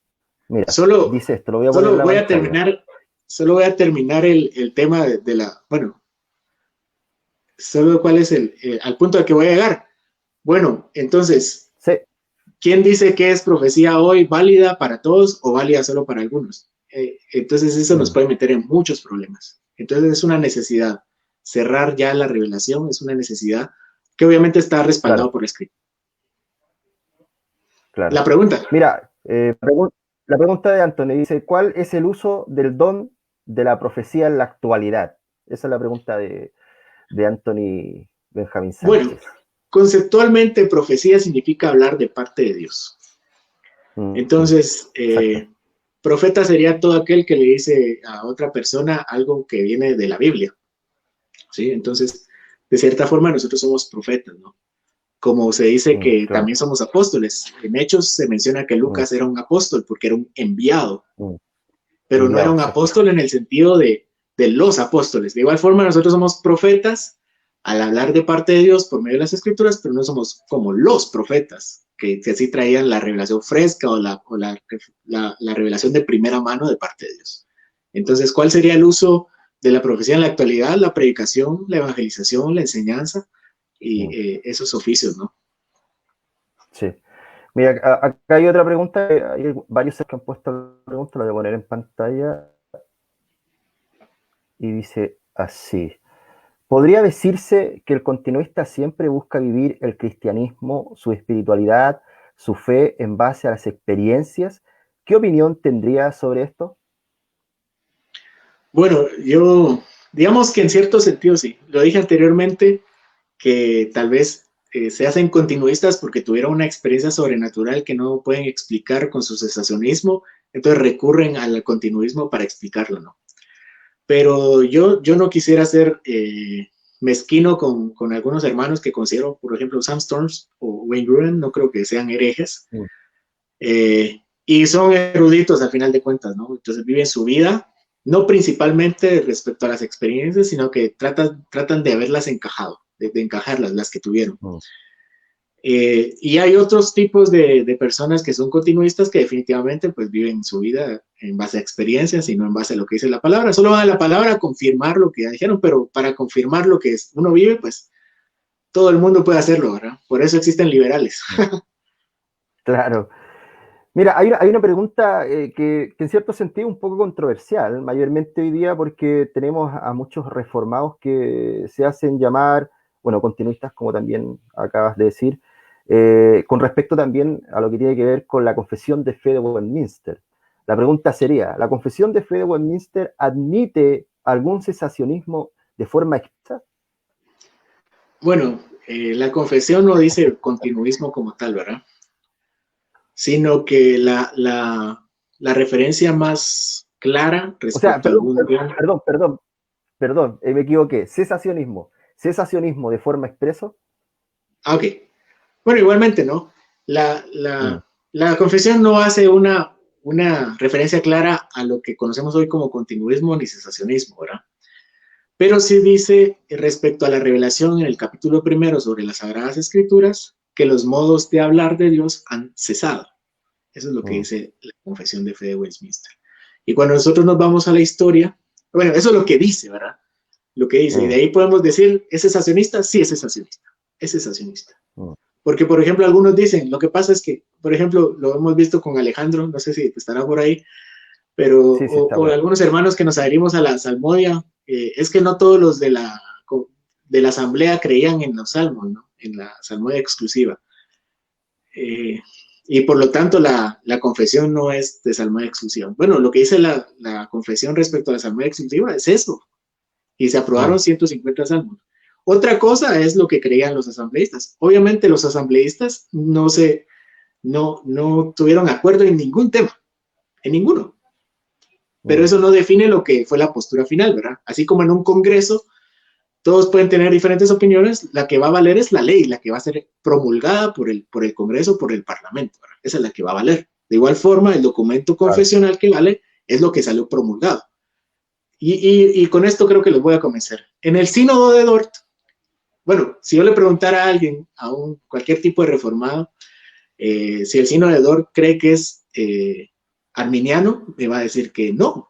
Mira, Solo, dice esto, lo voy a poner en solo la voy a pantalla. terminar, solo voy a terminar el tema de la, bueno, solo cuál es al punto al que voy a llegar. Bueno, entonces, Sí, ¿quién dice que es profecía hoy válida para todos o válida solo para algunos? Entonces eso nos puede meter en muchos problemas. Entonces es una necesidad. Cerrar ya la revelación es una necesidad que obviamente está respaldado claro, por escrito. La claro. pregunta. Mira, la pregunta de Anthony dice, ¿cuál es el uso del don de la profecía en la actualidad? Esa es la pregunta de Anthony Benjamín Bueno, Sánchez. conceptualmente profecía significa hablar de parte de Dios. Entonces, Exacto. profeta sería todo aquel que le dice a otra persona algo que viene de la Biblia. ¿Sí? Entonces, de cierta forma nosotros somos profetas, ¿no? Como se dice que Claro. también somos apóstoles. En Hechos se menciona que Lucas era un apóstol porque era un enviado, pero no era Enviado, un exacto. apóstol en el sentido de los apóstoles. De igual forma, nosotros somos profetas al hablar de parte de Dios por medio de las escrituras, pero no somos como los profetas, que así traían la revelación fresca o la revelación de primera mano de parte de Dios. Entonces, ¿cuál sería el uso de la profecía en la actualidad? La predicación, la evangelización, la enseñanza y esos oficios, ¿no? Sí. Mira, acá hay otra pregunta, hay varios que han puesto la pregunta, la voy a poner en pantalla y dice así. ¿Podría decirse que el continuista siempre busca vivir el cristianismo, su espiritualidad, su fe en base a las experiencias? ¿Qué opinión tendría sobre esto? Bueno, yo, digamos que en cierto sentido sí. Lo dije anteriormente, que tal vez se hacen continuistas porque tuvieron una experiencia sobrenatural que no pueden explicar con su cesacionismo, entonces recurren al continuismo para explicarlo, ¿no? Pero yo no quisiera ser mezquino con algunos hermanos que considero, por ejemplo, Sam Storms o Wayne Grudem, no creo que sean herejes, y son eruditos al final de cuentas, ¿no? Entonces viven su vida, no principalmente respecto a las experiencias, sino que tratan de haberlas encajado, de encajarlas, las que tuvieron. Y hay otros tipos de personas que son continuistas que definitivamente pues viven su vida en base a experiencias y no en base a lo que dice la palabra. Solo van a la palabra a confirmar lo que ya dijeron, pero para confirmar lo que uno vive, pues todo el mundo puede hacerlo, ¿verdad? Por eso existen liberales. Claro. Mira, hay una pregunta que en cierto sentido es un poco controversial, mayormente hoy día porque tenemos a muchos reformados que se hacen llamar, bueno, continuistas, como también acabas de decir, con respecto también a lo que tiene que ver con la confesión de fe de Westminster. La pregunta sería, ¿la confesión de fe de Westminster admite algún cesacionismo de forma expresa? Bueno, la confesión no dice continuismo como tal, ¿verdad? Sino que la referencia más clara O sea, respecto a algún don. me equivoqué. Cesacionismo de forma expresa. Ah, ok. Bueno, igualmente, ¿no? La, Mm, la, la confesión no hace una referencia clara a lo que conocemos hoy como continuismo ni cesacionismo, ¿verdad? Pero sí dice respecto a la revelación en el capítulo primero sobre las Sagradas Escrituras que los modos de hablar de Dios han cesado. Eso es lo que mm, dice la confesión de fe de Westminster. Y cuando nosotros nos vamos a la historia, bueno, eso es lo que dice, ¿verdad? Lo que dice. Y de mm, ahí podemos decir, ¿es cesacionista? Sí, es cesacionista. Es cesacionista. mm. Porque, por ejemplo, algunos dicen, lo que pasa es que, por ejemplo, lo hemos visto con Alejandro, no sé si estará por ahí, pero, Sí, sí, está o por ahí. algunos hermanos que nos adherimos a la salmodia, es que no todos los de la asamblea creían en los salmos, ¿no? En la salmodia exclusiva. Eh, y por lo tanto, la confesión no es de salmodia exclusiva. Bueno, lo que dice la confesión respecto a la salmodia exclusiva es eso, y se aprobaron Mm, 150 salmos. Otra cosa es lo que creían los asambleístas. Obviamente los asambleístas no tuvieron acuerdo en ningún tema, en ninguno. Pero mm, eso no define lo que fue la postura final, ¿verdad? Así como en un congreso todos pueden tener diferentes opiniones, la que va a valer es la ley, la que va a ser promulgada por el Congreso, por el Parlamento, ¿verdad? Esa es la que va a valer. De igual forma, el documento claro. confesional que vale es lo que salió promulgado. Y con esto creo que los voy a convencer. En el sínodo de Dort, bueno, si yo le preguntara a alguien, cualquier tipo de reformado, si el Sínodo de Dort cree que es arminiano, me va a decir que no.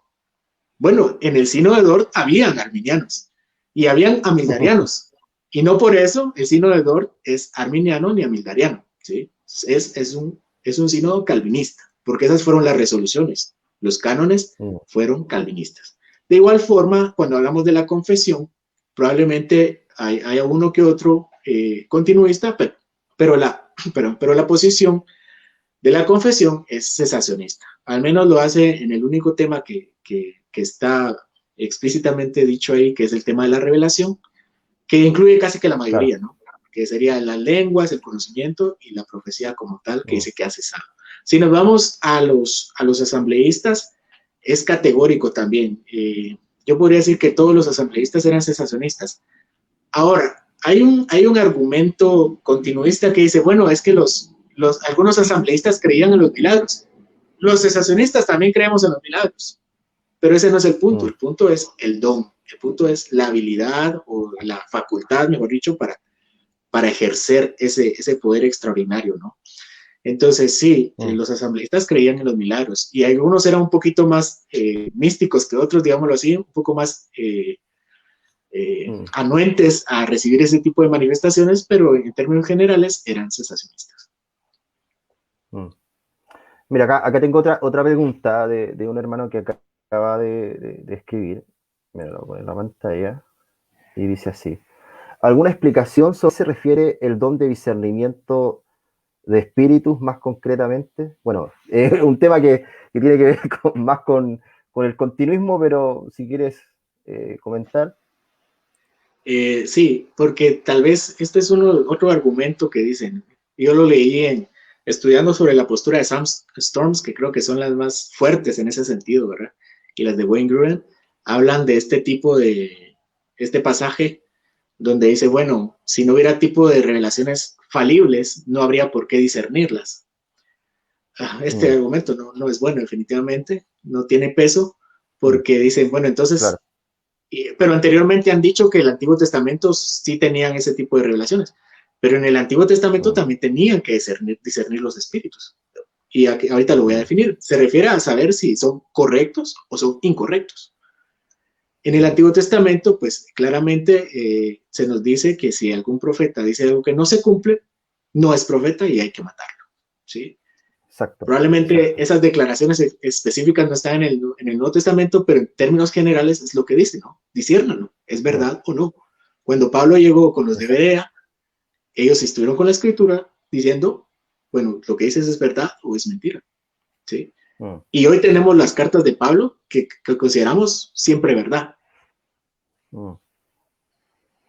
Bueno, en el Sínodo de Dort habían arminianos y habían amildarianos. Y no por eso el Sínodo de Dort es arminiano ni amildariano. ¿Sí? Es un sínodo calvinista, porque esas fueron las resoluciones. Los cánones fueron calvinistas. De igual forma, cuando hablamos de la confesión, probablemente hay uno que otro continuista, pero la posición de la confesión es cesacionista. Al menos lo hace en el único tema que está explícitamente dicho ahí, que es el tema de la revelación, que incluye casi que la mayoría, ¿no? Que sería las lenguas, el conocimiento y la profecía como tal, que dice que ha cesado. Si nos vamos a los asambleístas, es categórico también. Yo podría decir que todos los asambleístas eran cesacionistas. Ahora, hay un argumento continuista que dice, bueno, es que algunos asambleístas creían en los milagros. Los cesacionistas también creemos en los milagros. Pero ese no es el punto es el don, el punto es la habilidad o la facultad, mejor dicho, para ejercer ese poder extraordinario, ¿no? Entonces, sí, los asambleístas creían en los milagros y algunos eran un poquito más místicos que otros, digámoslo así, un poco más anuentes a recibir ese tipo de manifestaciones, pero en términos generales eran cesacionistas. Mira, acá tengo otra pregunta de un hermano que acaba de escribir. Me lo pone en la pantalla y dice así: ¿alguna explicación sobre qué se refiere el don de discernimiento de espíritus más concretamente? Bueno, es un tema que tiene que ver más con el continuismo, pero si quieres comentar. Sí, porque tal vez este es otro argumento que dicen. Yo lo leí estudiando sobre la postura de Sam Storms, que creo que son las más fuertes en ese sentido, ¿verdad? Y las de Wayne Grudem hablan de este pasaje donde dice, bueno, si no hubiera tipo de revelaciones falibles, no habría por qué discernirlas. Este argumento no es bueno, definitivamente, no tiene peso, porque dicen, bueno, entonces... Claro. Pero anteriormente han dicho que el Antiguo Testamento sí tenían ese tipo de revelaciones, pero en el Antiguo Testamento también tenían que discernir los espíritus. Y ahorita lo voy a definir. Se refiere a saber si son correctos o son incorrectos. En el Antiguo Testamento, pues claramente se nos dice que si algún profeta dice algo que no se cumple, no es profeta y hay que matarlo. ¿Sí? Exacto. Probablemente esas declaraciones específicas no están en el Nuevo Testamento, pero en términos generales es lo que dice, ¿no? Disciérnanlo, ¿es verdad o no? Cuando Pablo llegó con los de Berea, ellos estuvieron con la Escritura diciendo, bueno, lo que dices es verdad o es mentira, ¿sí? Y hoy tenemos las cartas de Pablo que consideramos siempre verdad.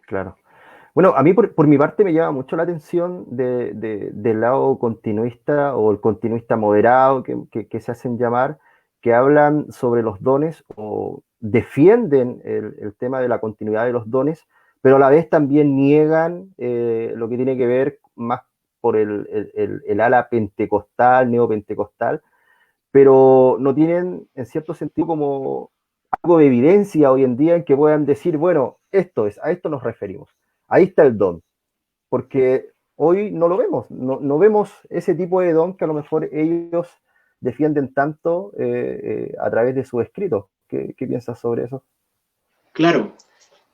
Claro. Bueno, a mí por mi parte me llama mucho la atención del lado continuista o el continuista moderado que se hacen llamar, que hablan sobre los dones o defienden el tema de la continuidad de los dones, pero a la vez también niegan lo que tiene que ver más por el ala pentecostal, neopentecostal, pero no tienen en cierto sentido como algo de evidencia hoy en día en que puedan decir, bueno, a esto nos referimos. Ahí está el don, porque hoy no lo vemos, no vemos ese tipo de don que a lo mejor ellos defienden tanto a través de sus escritos. ¿Qué piensas sobre eso? Claro,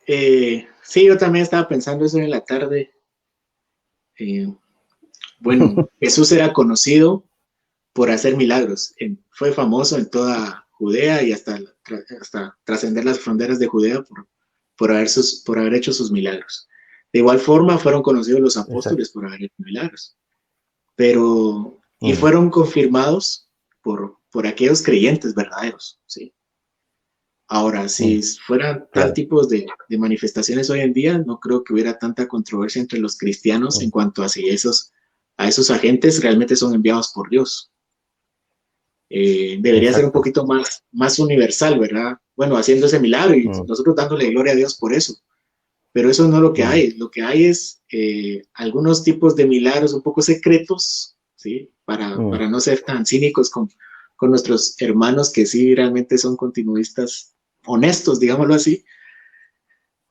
sí, yo también estaba pensando eso en la tarde. Bueno, Jesús era conocido por hacer milagros, fue famoso en toda Judea y hasta trascender las fronteras de Judea por haber hecho sus milagros. De igual forma fueron conocidos los apóstoles por haber hecho milagros, pero y fueron confirmados por aquellos creyentes verdaderos, ¿sí? Ahora, si fueran tal tipos de manifestaciones hoy en día, no creo que hubiera tanta controversia entre los cristianos en cuanto a si esos agentes realmente son enviados por Dios. Debería ser un poquito más universal, ¿verdad? Bueno, haciendo ese milagro y nosotros dándole gloria a Dios por eso. Pero eso no es lo que hay. Lo que hay es algunos tipos de milagros un poco secretos, ¿sí? Para no ser tan cínicos con nuestros hermanos que sí realmente son continuistas honestos, digámoslo así.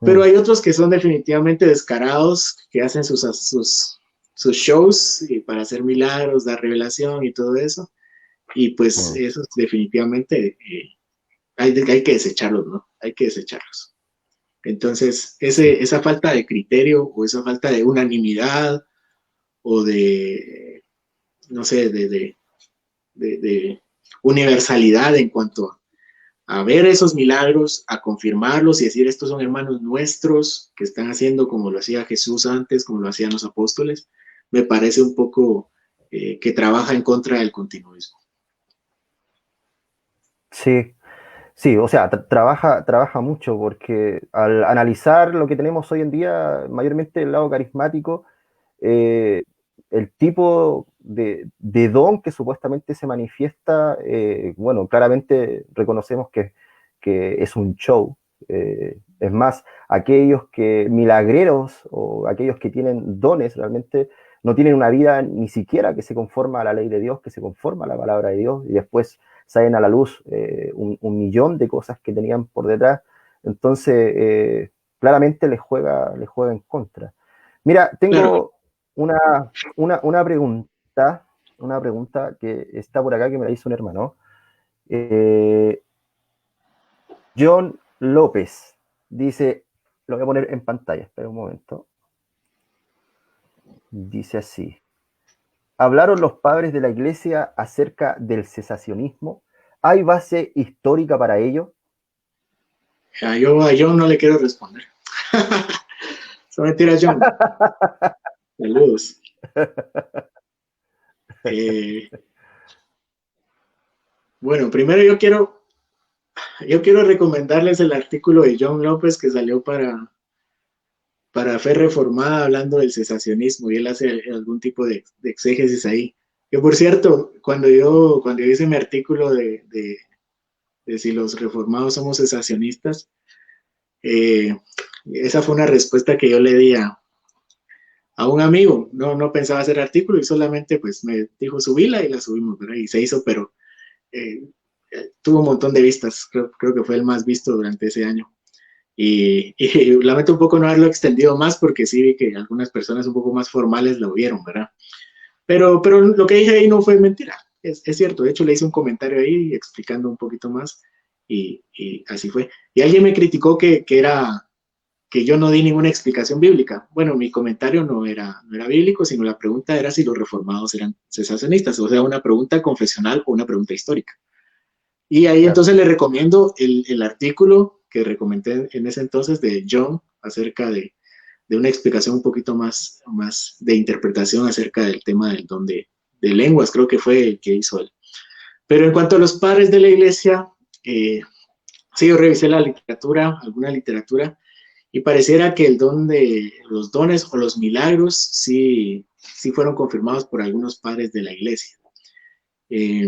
Pero hay otros que son definitivamente descarados, que hacen sus shows para hacer milagros, dar revelación y todo eso. Y pues Mm. esos definitivamente hay que desecharlos, ¿no? Hay que desecharlos. Entonces, Sí. esa falta de criterio o esa falta de unanimidad o de, no sé, de universalidad en cuanto a ver esos milagros, a confirmarlos y decir, estos son hermanos nuestros que están haciendo como lo hacía Jesús antes, como lo hacían los apóstoles, me parece un poco que trabaja en contra del continuismo. Sí, sí, o sea, trabaja mucho porque al analizar lo que tenemos hoy en día, mayormente el lado carismático, eh, el tipo de don que supuestamente se manifiesta, bueno, claramente reconocemos que es un show. Es más, aquellos que milagreros o aquellos que tienen dones realmente no tienen una vida ni siquiera que se conforma a la ley de Dios, que se conforma a la palabra de Dios, y después salen a la luz un millón de cosas que tenían por detrás. Entonces, claramente les juega en contra. Mira, Claro, tengo una pregunta que está por acá que me la hizo un hermano. Eh, John López dice, lo voy a poner en pantalla, espera un momento. Dice así: ¿hablaron los padres de la iglesia acerca del cesacionismo? ¿Hay base histórica para ello? yo no le quiero responder. Eso mentira, John. Saludos. Eh, bueno, primero yo quiero recomendarles el artículo de John López que salió para Fe Reformada hablando del cesacionismo y él hace algún tipo de exégesis ahí. Que por cierto, cuando yo hice mi artículo de si los reformados somos cesacionistas, eh, esa fue una respuesta que yo le di a un amigo. No pensaba hacer artículo y solamente pues me dijo subíla y la subimos, ¿verdad? Y se hizo, pero eh, tuvo un montón de vistas. Creo que fue el más visto durante ese año. Y lamento un poco no haberlo extendido más porque sí vi que algunas personas un poco más formales lo vieron, ¿verdad? Pero lo que dije ahí no fue mentira, es cierto. De hecho, le hice un comentario ahí explicando un poquito más y así fue. Y alguien me criticó que yo no di ninguna explicación bíblica. Bueno, mi comentario no era bíblico, sino la pregunta era si los reformados eran cesacionistas, o sea, una pregunta confesional o una pregunta histórica. Y ahí Claro. entonces le recomiendo el artículo que recomendé en ese entonces de John acerca de una explicación un poquito más de interpretación acerca del tema del don de lenguas, creo que fue el que hizo él. Pero en cuanto a los padres de la iglesia, sí, yo revisé la literatura, alguna literatura, y pareciera que el don de los dones o los milagros sí fueron confirmados por algunos padres de la iglesia. Eh,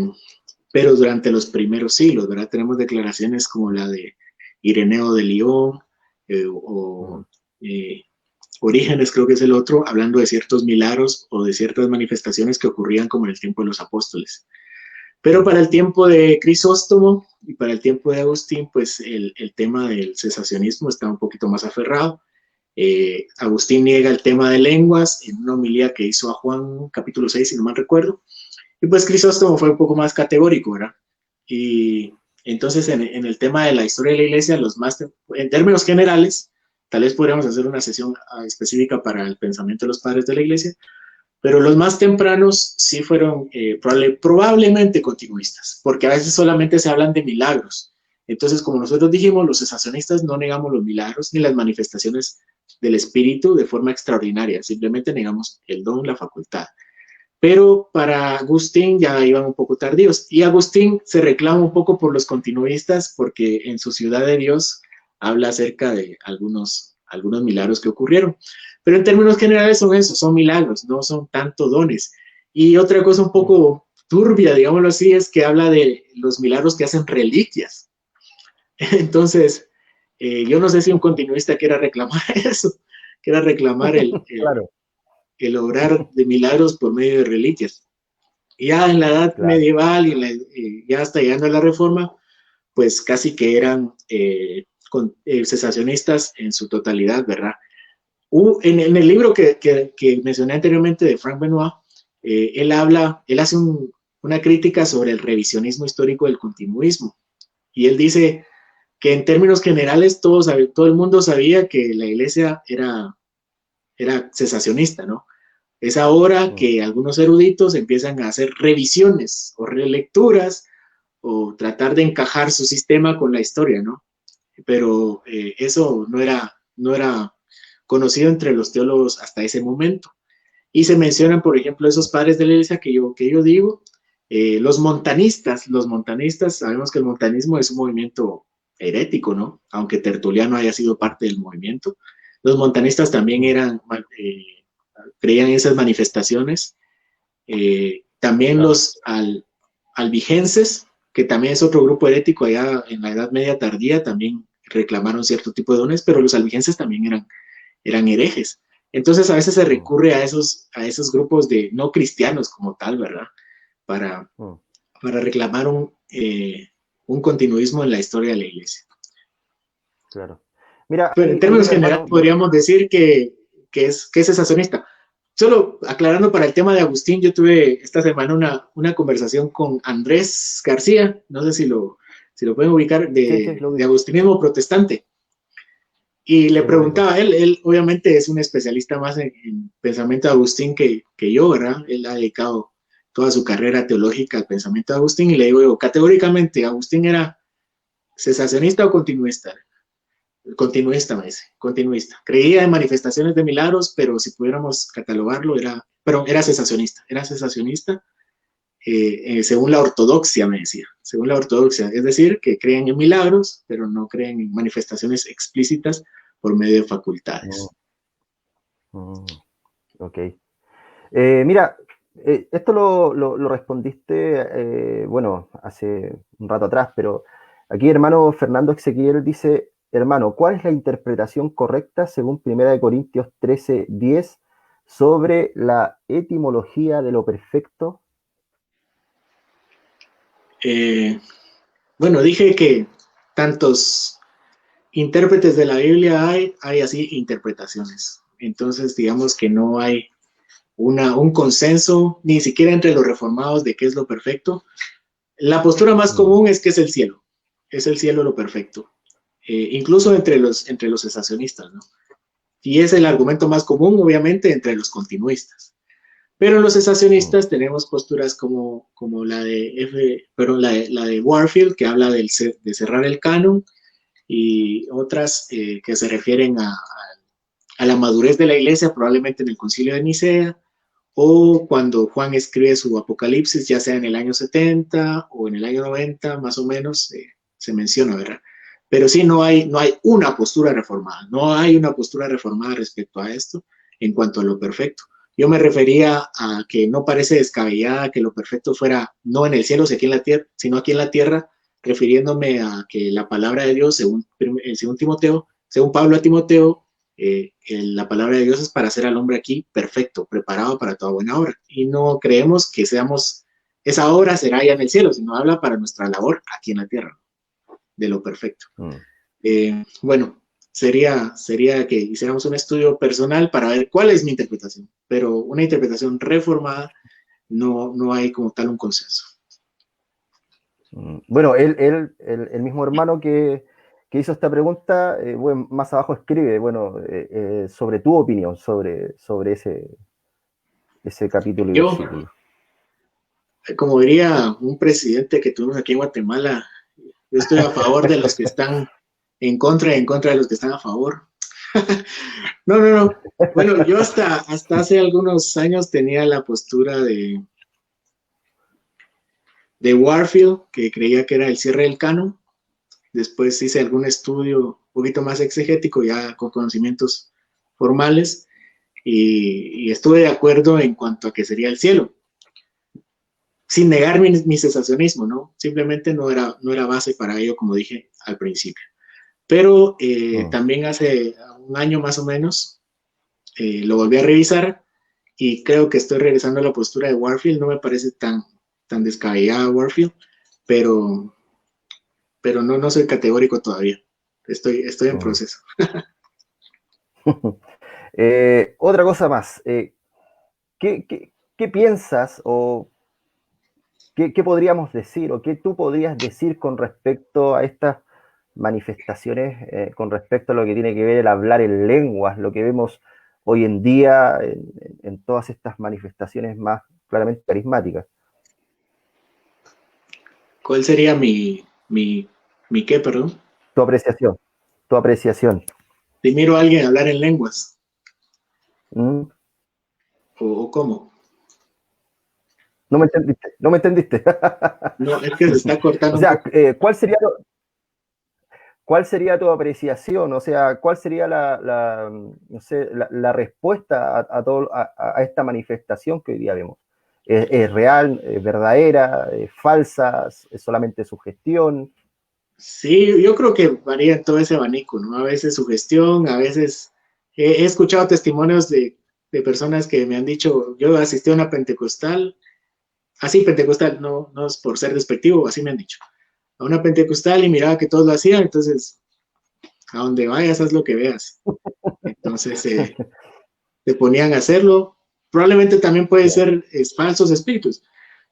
pero durante los primeros siglos, ¿verdad? Tenemos declaraciones como la de Ireneo de Lyon o Mm. Orígenes, creo que es el otro, hablando de ciertos milagros o de ciertas manifestaciones que ocurrían como en el tiempo de los apóstoles. Pero para el tiempo de Crisóstomo y para el tiempo de Agustín, pues el tema del cesacionismo está un poquito más aferrado. Agustín niega el tema de lenguas en una homilía que hizo a Juan capítulo 6, si no mal recuerdo. Y pues Crisóstomo fue un poco más categórico, ¿verdad? Y entonces en el tema de la historia de la iglesia, en términos generales, tal vez podríamos hacer una sesión específica para el pensamiento de los padres de la iglesia, pero los más tempranos sí fueron probablemente continuistas, porque a veces solamente se hablan de milagros. Entonces, como nosotros dijimos, los cesacionistas no negamos los milagros ni las manifestaciones del espíritu de forma extraordinaria, simplemente negamos el don, la facultad. Pero para Agustín ya iban un poco tardíos. Y Agustín se reclama un poco por los continuistas porque en su Ciudad de Dios habla acerca de algunos milagros que ocurrieron. Pero en términos generales son eso, son milagros, no son tanto dones. Y otra cosa un poco turbia, digámoslo así, es que habla de los milagros que hacen reliquias. Entonces, yo no sé si un continuista quiera reclamar eso, quiera reclamar Claro, el obrar de milagros por medio de reliquias. Y ya en la edad claro. medieval y ya hasta llegando a la reforma, pues casi que eran cesacionistas en su totalidad, ¿verdad? En el libro que mencioné anteriormente de Frank Benoit, él hace una crítica sobre el revisionismo histórico del continuismo. Y él dice que en términos generales todo el mundo sabía que la iglesia era cesacionista, ¿no? Es ahora que algunos eruditos empiezan a hacer revisiones o relecturas o tratar de encajar su sistema con la historia, ¿no? Pero eso no era conocido entre los teólogos hasta ese momento. Y se mencionan, por ejemplo, esos padres de la iglesia que yo digo, los montanistas, sabemos que el montanismo es un movimiento herético, ¿no? Aunque Tertuliano haya sido parte del movimiento. Los montanistas también creían en esas manifestaciones. También los albigenses, que también es otro grupo herético allá en la Edad Media tardía, también reclamaron cierto tipo de dones, pero los albigenses también eran herejes. Entonces a veces se recurre a esos grupos de no cristianos como tal, ¿verdad? Para reclamar un continuismo en la historia de la iglesia. Claro. Mira, pero en términos generales podríamos decir que es cesacionista. Solo aclarando para el tema de Agustín, yo tuve esta semana una conversación con Andrés García, no sé si lo pueden ubicar, de agustinismo protestante. Y le preguntaba, él obviamente es un especialista más en pensamiento de Agustín que yo, ¿verdad? Él ha dedicado toda su carrera teológica al pensamiento de Agustín, y le digo yo, categóricamente, ¿Agustín era cesacionista o continuista? Continuista, me dice, continuista. Creía en manifestaciones de milagros, pero si pudiéramos catalogarlo, era cesacionista. Era cesacionista según la ortodoxia, me decía. Según la ortodoxia. Es decir, que creen en milagros, pero no creen en manifestaciones explícitas por medio de facultades. Ok. Mira, esto lo respondiste, bueno, hace un rato atrás, pero aquí hermano Fernando Exequiel dice, hermano, ¿cuál es la interpretación correcta según 1 Corintios 13:10 sobre la etimología de lo perfecto? Bueno, dije que tantos intérpretes de la Biblia hay así interpretaciones. Entonces, digamos que no hay un consenso, ni siquiera entre los reformados, de qué es lo perfecto. La postura más común es que es el cielo lo perfecto, incluso entre los cesacionistas, ¿no? Y es el argumento más común, obviamente, entre los continuistas. Pero los cesacionistas tenemos posturas como la de Warfield, que habla de cerrar el canon, y otras que se refieren a la madurez de la iglesia, probablemente en el Concilio de Nicea, o cuando Juan escribe su Apocalipsis, ya sea en el año 70 o en el año 90, más o menos, se menciona, ¿verdad? Pero sí, no hay una postura reformada, no hay una postura reformada respecto a esto en cuanto a lo perfecto. Yo me refería a que no parece descabellada que lo perfecto fuera no en el cielo, sino aquí en la tierra, refiriéndome a que la palabra de Dios, según Timoteo, según Pablo a Timoteo, la palabra de Dios es para hacer al hombre aquí perfecto, preparado para toda buena obra. Y no creemos que esa obra será allá en el cielo, sino habla para nuestra labor aquí en la tierra, de lo perfecto. Bueno, sería que hiciéramos un estudio personal para ver cuál es mi interpretación, pero una interpretación reformada no hay como tal un consenso. Bueno, el mismo hermano que hizo esta pregunta, bueno, más abajo escribe, bueno, sobre tu opinión sobre ese capítulo y versículo. Como diría un presidente que tuvimos aquí en Guatemala, yo estoy a favor de los que están en contra y en contra de los que están a favor. No. Bueno, yo hasta hace algunos años tenía la postura de Warfield, que creía que era el cierre del canon. Después hice algún estudio un poquito más exegético, ya con conocimientos formales, y estuve de acuerdo en cuanto a que sería el cielo, sin negar mi cesacionismo, ¿no? Simplemente no era base para ello, como dije al principio. Pero también hace un año más o menos lo volví a revisar y creo que estoy regresando a la postura de Warfield. No me parece tan descabellada Warfield, pero no soy categórico todavía. estoy en proceso. Otra cosa más, ¿qué piensas o qué podríamos decir o qué tú podrías decir con respecto a estas manifestaciones, con respecto a lo que tiene que ver el hablar en lenguas, lo que vemos hoy en día en todas estas manifestaciones más claramente carismáticas? ¿Cuál sería mi qué, perdón? Tu apreciación, tu apreciación. Si miro a alguien hablar en lenguas, ¿Mm? o cómo. No me entendiste, no me entendiste. No, es que se está O cortando un sea, poco. ¿cuál sería tu apreciación? O sea, ¿cuál sería no sé, la respuesta a esta manifestación que hoy día vemos? ¿Es real, es verdadera, es falsa, es solamente sugestión? Sí, yo creo que varía en todo ese abanico, ¿no? A veces sugestión, a veces he escuchado testimonios de personas que me han dicho, yo asistí a una pentecostal, así pentecostal, no es por ser despectivo, así me han dicho, a una pentecostal y miraba que todos lo hacían, entonces a donde vayas haz lo que veas. Entonces te ponían a hacerlo. Probablemente también puede Yeah. ser falsos espíritus.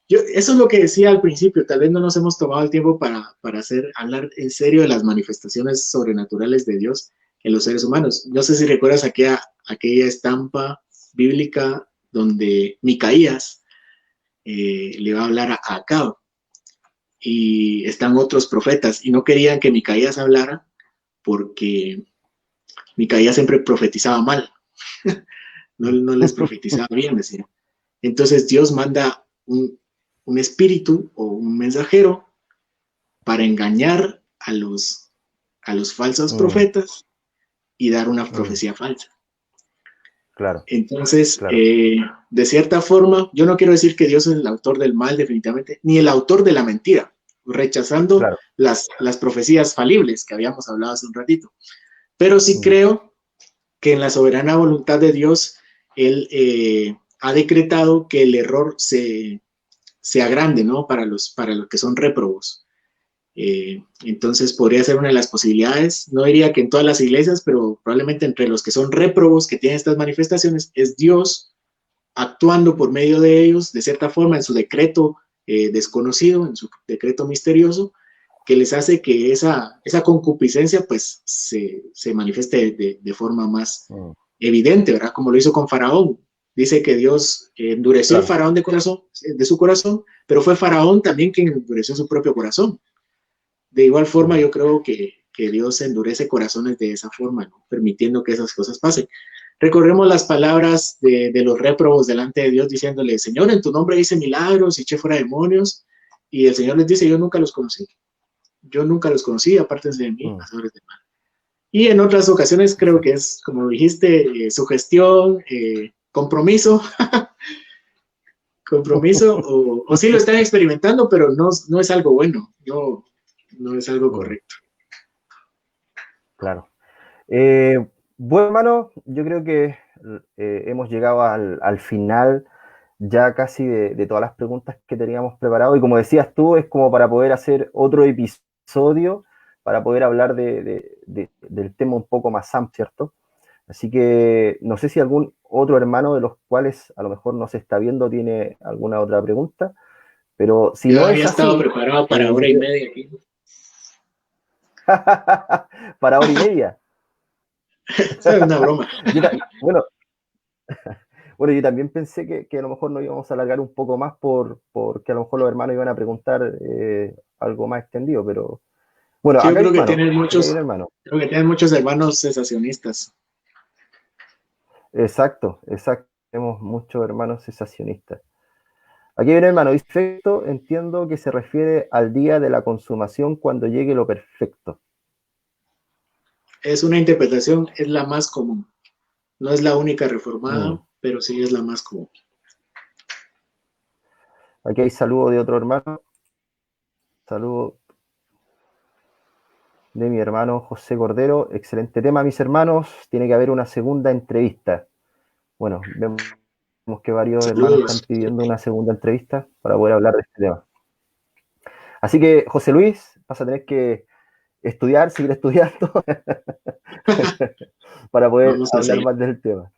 Eso es lo que decía al principio, tal vez no nos hemos tomado el tiempo para hablar en serio de las manifestaciones sobrenaturales de Dios en los seres humanos. No sé si recuerdas aquella estampa bíblica donde Micaías le va a hablar a Acab y están otros profetas y no querían que Micaías hablara porque Micaías siempre profetizaba mal, no les profetizaba bien, decía. Entonces Dios manda un espíritu o un mensajero para engañar a los falsos Mm, profetas y dar una mm, profecía falsa. claro, Entonces, claro, de cierta forma, yo no quiero decir que Dios es el autor del mal definitivamente, ni el autor de la mentira, rechazando claro. las profecías falibles que habíamos hablado hace un ratito. Pero sí Mm, creo que en la soberana voluntad de Dios, Él ha decretado que el error sea grande, ¿no? Para los que son réprobos. Entonces podría ser una de las posibilidades. No diría que en todas las iglesias, pero probablemente entre los que son réprobos que tienen estas manifestaciones, es Dios actuando por medio de ellos, de cierta forma, en su decreto desconocido, en su decreto misterioso, que les hace que esa concupiscencia pues se manifieste de forma más mm, evidente, ¿verdad? Como lo hizo con Faraón. Dice que Dios endureció el claro, Faraón de su corazón, pero fue Faraón también quien endureció su propio corazón. De igual forma, mm, yo creo que Dios endurece corazones de esa forma, ¿no? Permitiendo que esas cosas pasen. Recorremos las palabras de los réprobos delante de Dios diciéndole, Señor, en tu nombre hice milagros y eché fuera demonios. Y el Señor les dice, yo nunca los conocí, apártense de mí, mm. hacedores de mal. Y en otras ocasiones creo que es, como dijiste, sugestión, compromiso, compromiso, o sí lo están experimentando, pero no es algo bueno, no es algo Mm, correcto. claro. Bueno, hermano, yo creo que hemos llegado al final ya casi de todas las preguntas que teníamos preparado y como decías tú, es como para poder hacer otro episodio, para poder hablar del tema un poco más amplio, ¿cierto? Así que no sé si algún otro hermano de los cuales a lo mejor nos está viendo tiene alguna otra pregunta, pero si Yo no es había estado así, preparado para yo hora y creo... media aquí. para hora y media. Esa es una broma. Bueno, bueno, yo también pensé que a lo mejor nos íbamos a alargar un poco más porque a lo mejor los hermanos iban a preguntar algo más extendido, pero bueno, Sí, yo acá hay un hermano. creo que tienen muchos hermanos cesacionistas. Exacto, exacto. Tenemos muchos hermanos cesacionistas. Aquí hay un hermano, dice, perfecto, entiendo que se refiere al día de la consumación cuando llegue lo perfecto. Es una interpretación, es la más común. No es la única Mm. reformada, pero sí es la más común. Aquí hay saludo de otro hermano, saludo de mi hermano José Cordero. Excelente tema, mis hermanos. Tiene que haber una segunda entrevista. Bueno, vemos que varios hermanos están Saludos. pidiendo una segunda entrevista para poder hablar de este tema. Así que, José Luis, vas a tener que estudiar, seguir estudiando, para poder Vamos a hablar seguir. más del tema.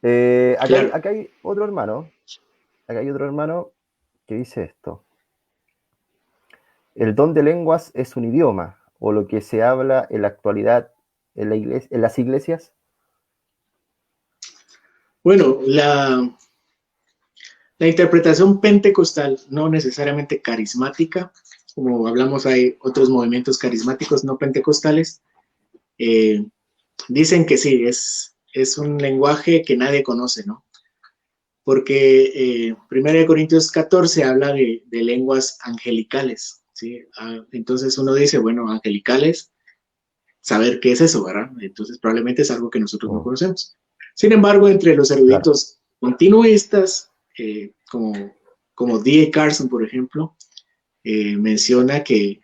Claro. Acá hay otro hermano, acá hay otro hermano que dice esto. El don de lenguas es un idioma, o lo que se habla en la actualidad en las iglesias. Bueno, la interpretación pentecostal, no necesariamente carismática, como hablamos, hay otros movimientos carismáticos no pentecostales, eh, dicen que sí, es un lenguaje que nadie conoce, ¿no? Porque 1 Corintios 14 habla de lenguas angelicales, ¿sí? Entonces uno dice, bueno, angelicales, saber qué es eso, ¿verdad? Entonces probablemente es algo que nosotros no Mm, conocemos. Sin embargo, entre los claro. eruditos continuistas, como D.A. Carson, por ejemplo, menciona que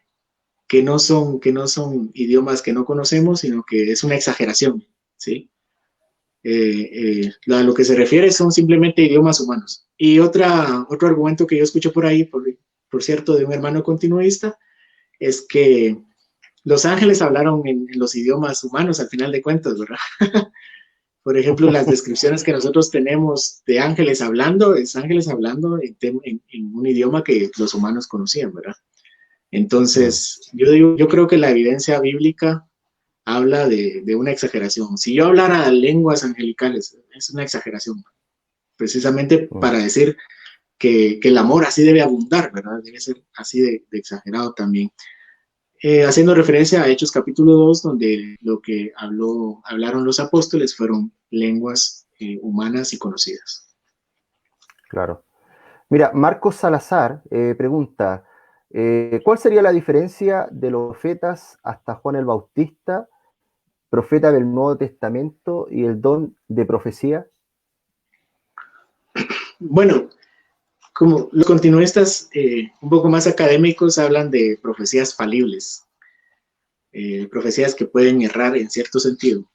no son idiomas que no conocemos, sino que es una exageración, ¿sí? A lo que se refiere son simplemente idiomas humanos. Y otro argumento que yo escucho por ahí, por cierto, de un hermano continuista, es que los ángeles hablaron en los idiomas humanos al final de cuentas, ¿verdad? Por ejemplo, las descripciones que nosotros tenemos de ángeles hablando, es ángeles hablando en un idioma que los humanos conocían, ¿verdad? Mm, Entonces, yo creo que la evidencia bíblica habla de una exageración. Si yo hablara lenguas angelicales, es una exageración, precisamente mm. para decir que el amor así debe abundar, ¿verdad? Debe ser así de exagerado también. Haciendo referencia a Hechos capítulo 2, donde lo que hablaron los apóstoles fueron lenguas humanas y conocidas. Claro. Mira, Marcos Salazar pregunta, ¿cuál sería la diferencia de los profetas hasta Juan el Bautista, profeta del Nuevo Testamento, y el don de profecía? Bueno, como los continuistas un poco más académicos hablan de profecías falibles, profecías que pueden errar en cierto sentido,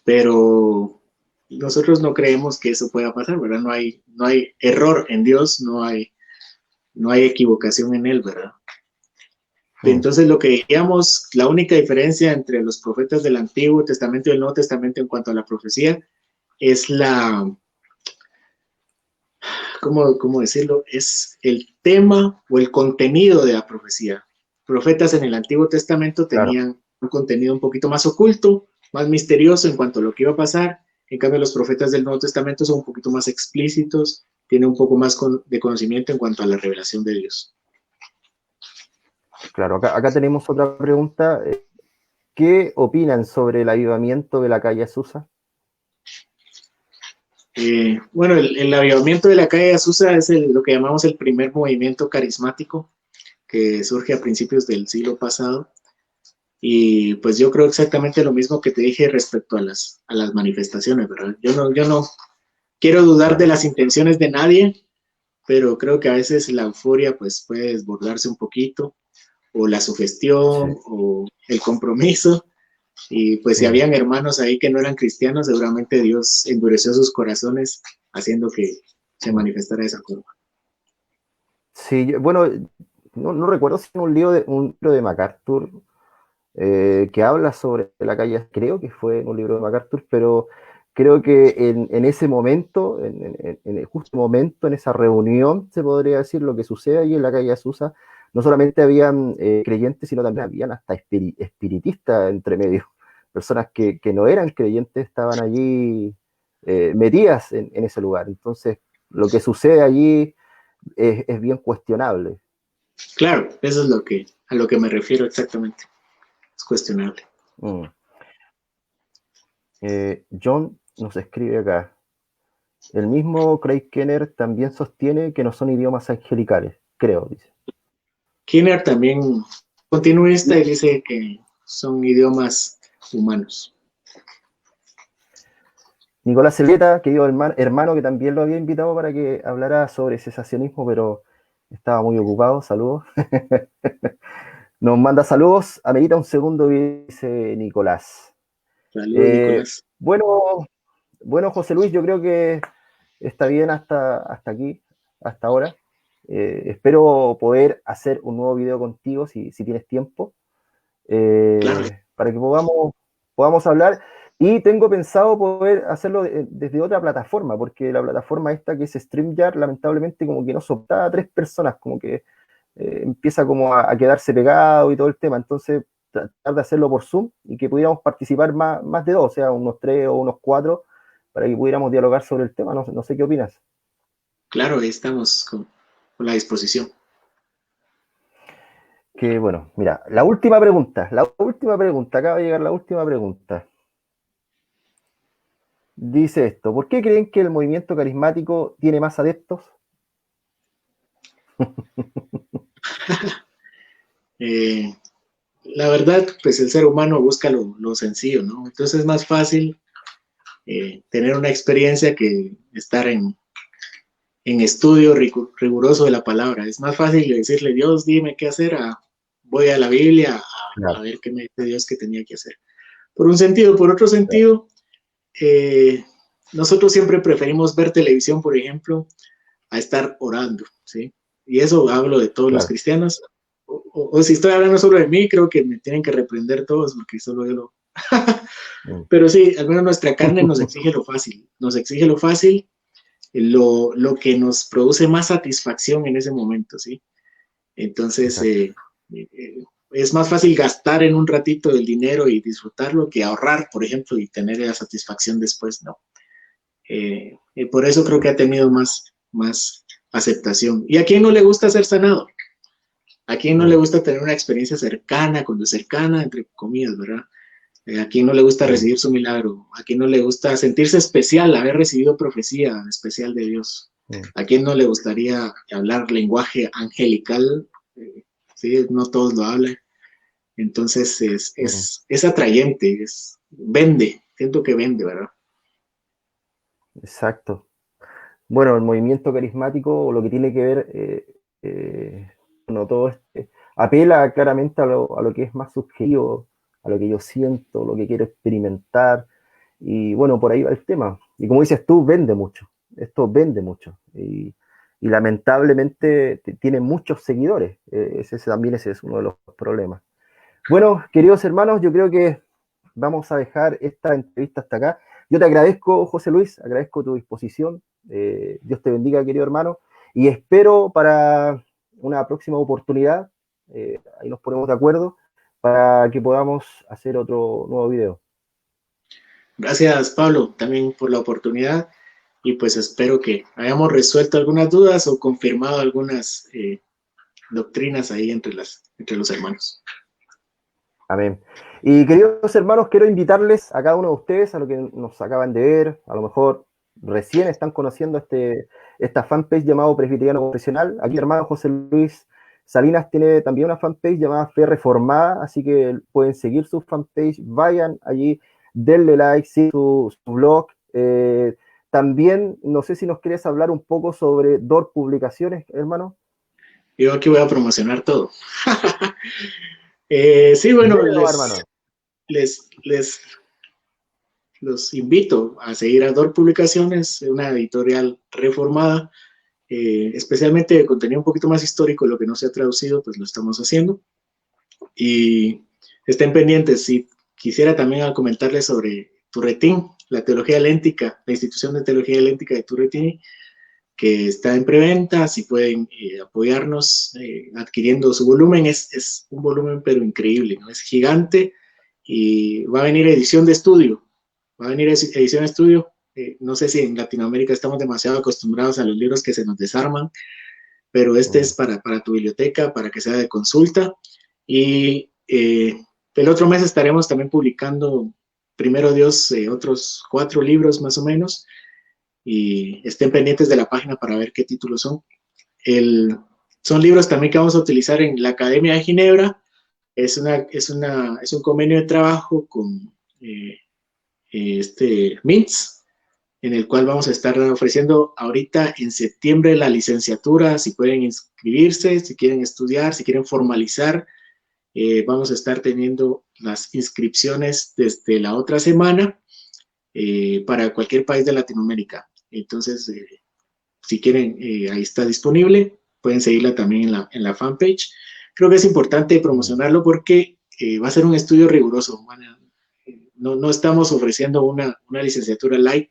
pero nosotros no creemos que eso pueda pasar, ¿verdad? No hay error en Dios, no hay equivocación en Él, ¿verdad? Mm, Entonces, lo que diríamos, la única diferencia entre los profetas del Antiguo Testamento y el Nuevo Testamento en cuanto a la profecía es ¿cómo decirlo? Es el tema o el contenido de la profecía. Profetas en el Antiguo Testamento claro, tenían un contenido un poquito más oculto, más misterioso en cuanto a lo que iba a pasar. En cambio, los profetas del Nuevo Testamento son un poquito más explícitos, tienen un poco más de conocimiento en cuanto a la revelación de Dios. claro. Acá tenemos otra pregunta. ¿Qué opinan sobre el avivamiento de la calle Azusa? Bueno, el avivamiento de la calle de Azusa es lo que llamamos el primer movimiento carismático que surge a principios del siglo pasado. Y pues yo creo exactamente lo mismo que te dije respecto a las manifestaciones, ¿verdad? Yo no quiero dudar de Claro, las intenciones de nadie, pero creo que a veces la euforia pues puede desbordarse un poquito, o la sí. sugestión, o el compromiso. Y pues si Mm. habían hermanos ahí que no eran cristianos, seguramente Dios endureció sus corazones haciendo que se Mm. manifestara de esa forma. Sí, bueno, no recuerdo si en un libro de MacArthur que habla sobre la calle, creo que fue en un libro de MacArthur, pero creo que en ese momento, en el justo momento, en esa reunión, se podría decir lo que sucede ahí en la calle Azusa, no solamente habían creyentes, sino también habían hasta espiritistas entre medio. Personas que no eran creyentes estaban allí metidas en ese lugar. Entonces, lo que sucede allí es bien cuestionable. Claro, eso es a lo que me refiero exactamente. Es cuestionable. Mm. John nos escribe acá. El mismo Craig Kenner también sostiene que no son idiomas angelicales, creo, dice. Kinner también continuista y dice que son idiomas humanos. Nicolás Celeta, querido hermano, que también lo había invitado para que hablara sobre cesacionismo, pero estaba muy ocupado, saludos. Nos manda saludos, amerita un segundo, dice Nicolás. Saludos, Eh, Nicolás. bueno, bueno, José Luis, yo creo que está bien hasta aquí, hasta ahora. Espero poder hacer un nuevo video contigo si tienes tiempo, Claro, para que podamos hablar. Y tengo pensado poder hacerlo desde otra plataforma, porque la plataforma esta que es StreamYard, lamentablemente como que no soporta a 3 personas, como que empieza como a quedarse pegado y todo el tema. Entonces, tratar de hacerlo por Zoom y que pudiéramos participar más de 2, o sea, unos 3 o unos 4, para que pudiéramos dialogar sobre el tema. No sé qué opinas. claro, ahí estamos con la disposición. Que bueno, mira, la última pregunta, acaba de llegar la última pregunta. Dice esto: ¿por qué creen que el movimiento carismático tiene más adeptos? Eh, la verdad, pues el ser humano busca lo sencillo, ¿no? Entonces es más fácil tener una experiencia que estar en estudio riguroso de la palabra. Es más fácil decirle, Dios, dime qué hacer, voy a la Biblia a Claro, ver qué me dice Dios que tenía que hacer. Por un sentido, por otro sentido, eh, nosotros siempre preferimos ver televisión, por ejemplo, a estar orando, ¿sí? Y eso hablo de todos los claro. cristianos. O si estoy hablando solo de mí, creo que me tienen que reprender todos, porque solo yo lo... Mm. Pero sí, al menos nuestra carne nos exige lo fácil, lo que nos produce más satisfacción en ese momento, ¿sí? Entonces, Exacto. es más fácil gastar en un ratito el dinero y disfrutarlo que ahorrar, por ejemplo, y tener la satisfacción después, ¿no? Y por eso creo que ha tenido más aceptación. ¿Y a quién no le gusta ser sanado? ¿A quién no le Mm, gusta tener una experiencia cercana, cuando cercana, entre comillas, ¿verdad? ¿A quién no le gusta mm, recibir su milagro? ¿A quién no le gusta sentirse especial, haber recibido profecía especial de Dios? mm, ¿A quién no le gustaría hablar lenguaje angelical? Sí, no todos lo hablan. Entonces mm. es atrayente, vende, siento que vende, ¿verdad? Exacto. Bueno, el movimiento carismático, lo que tiene que ver, bueno, todo apela claramente a lo que es más subjetivo, a lo que yo siento, lo que quiero experimentar, y bueno, por ahí va el tema. Y como dices tú, vende mucho, esto vende mucho, y lamentablemente tiene muchos seguidores. Ese es uno de los problemas. Bueno, queridos hermanos, yo creo que vamos a dejar esta entrevista hasta acá. Yo te agradezco, José Luis, agradezco tu disposición. Dios te bendiga, querido hermano, y espero para una próxima oportunidad, ahí nos ponemos de acuerdo, para que podamos hacer otro nuevo video. Gracias, Pablo, también por la oportunidad y pues espero que hayamos resuelto algunas dudas o confirmado algunas doctrinas ahí entre los hermanos. Amén. Y queridos hermanos, quiero invitarles a cada uno de ustedes, a lo que nos acaban de ver, a lo mejor recién están conociendo esta fanpage llamado Presbiteriano Confesional. Aquí, hermano José Luis Salinas tiene también una fanpage llamada Fe Reformada, así que pueden seguir su fanpage, vayan allí, denle like, sigan su blog. También, no sé si nos quieres hablar un poco sobre DOR Publicaciones, hermano. Yo aquí voy a promocionar todo. Sí, bueno, Dele nomás, hermano. les, les los invito a seguir a DOR Publicaciones, una editorial reformada, especialmente de contenido un poquito más histórico, lo que no se ha traducido, pues lo estamos haciendo. Y estén pendientes, si quisiera también comentarles sobre Turretín, la teología léntica, la institución de teología léntica de Turretín, que está en preventa, si pueden apoyarnos adquiriendo su volumen, es un volumen pero increíble, ¿no? Es gigante y va a venir edición de estudio, va a venir edición de estudio. No sé si en Latinoamérica estamos demasiado acostumbrados a los libros que se nos desarman, pero este es Mm. para tu biblioteca, para que sea de consulta. Y el otro mes estaremos también publicando, primero Dios, otros 4 libros más o menos, y estén pendientes de la página para ver qué títulos son. El, Son libros también que vamos a utilizar en la Academia de Ginebra. Es un convenio de trabajo con MINTS, en el cual vamos a estar ofreciendo ahorita en septiembre la licenciatura, si pueden inscribirse, si quieren estudiar, si quieren formalizar. Vamos a estar teniendo las inscripciones desde la otra semana para cualquier país de Latinoamérica. Entonces, si quieren, ahí está disponible. pueden seguirla también en la fanpage. Creo que es importante promocionarlo porque va a ser un estudio riguroso. Bueno, no estamos ofreciendo una licenciatura light,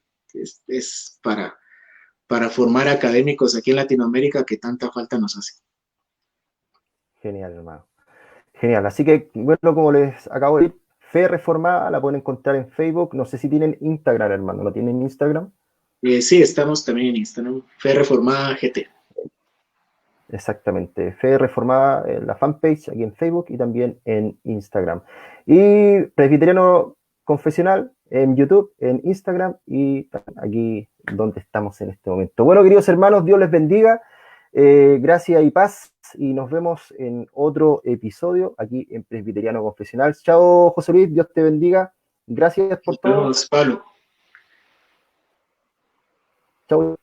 es para formar académicos aquí en Latinoamérica que tanta falta nos hace. Genial, hermano. Genial. Así que, bueno, como les acabo de decir, Fe Reformada la pueden encontrar en Facebook. No sé si tienen Instagram, hermano. ¿No tienen Instagram? Sí, estamos también en Instagram, Fe Reformada GT. Exactamente. Fe Reformada en la fanpage, aquí en Facebook y también en Instagram. Y Presbiteriano Confesional en YouTube, en Instagram y aquí donde estamos en este momento. Bueno, queridos hermanos, Dios les bendiga. Gracias y paz. Y nos vemos en otro episodio aquí en Presbiteriano Confesional. Chao, José Luis. Dios te bendiga. Gracias por Nos todo. vemos, Pablo. Chao.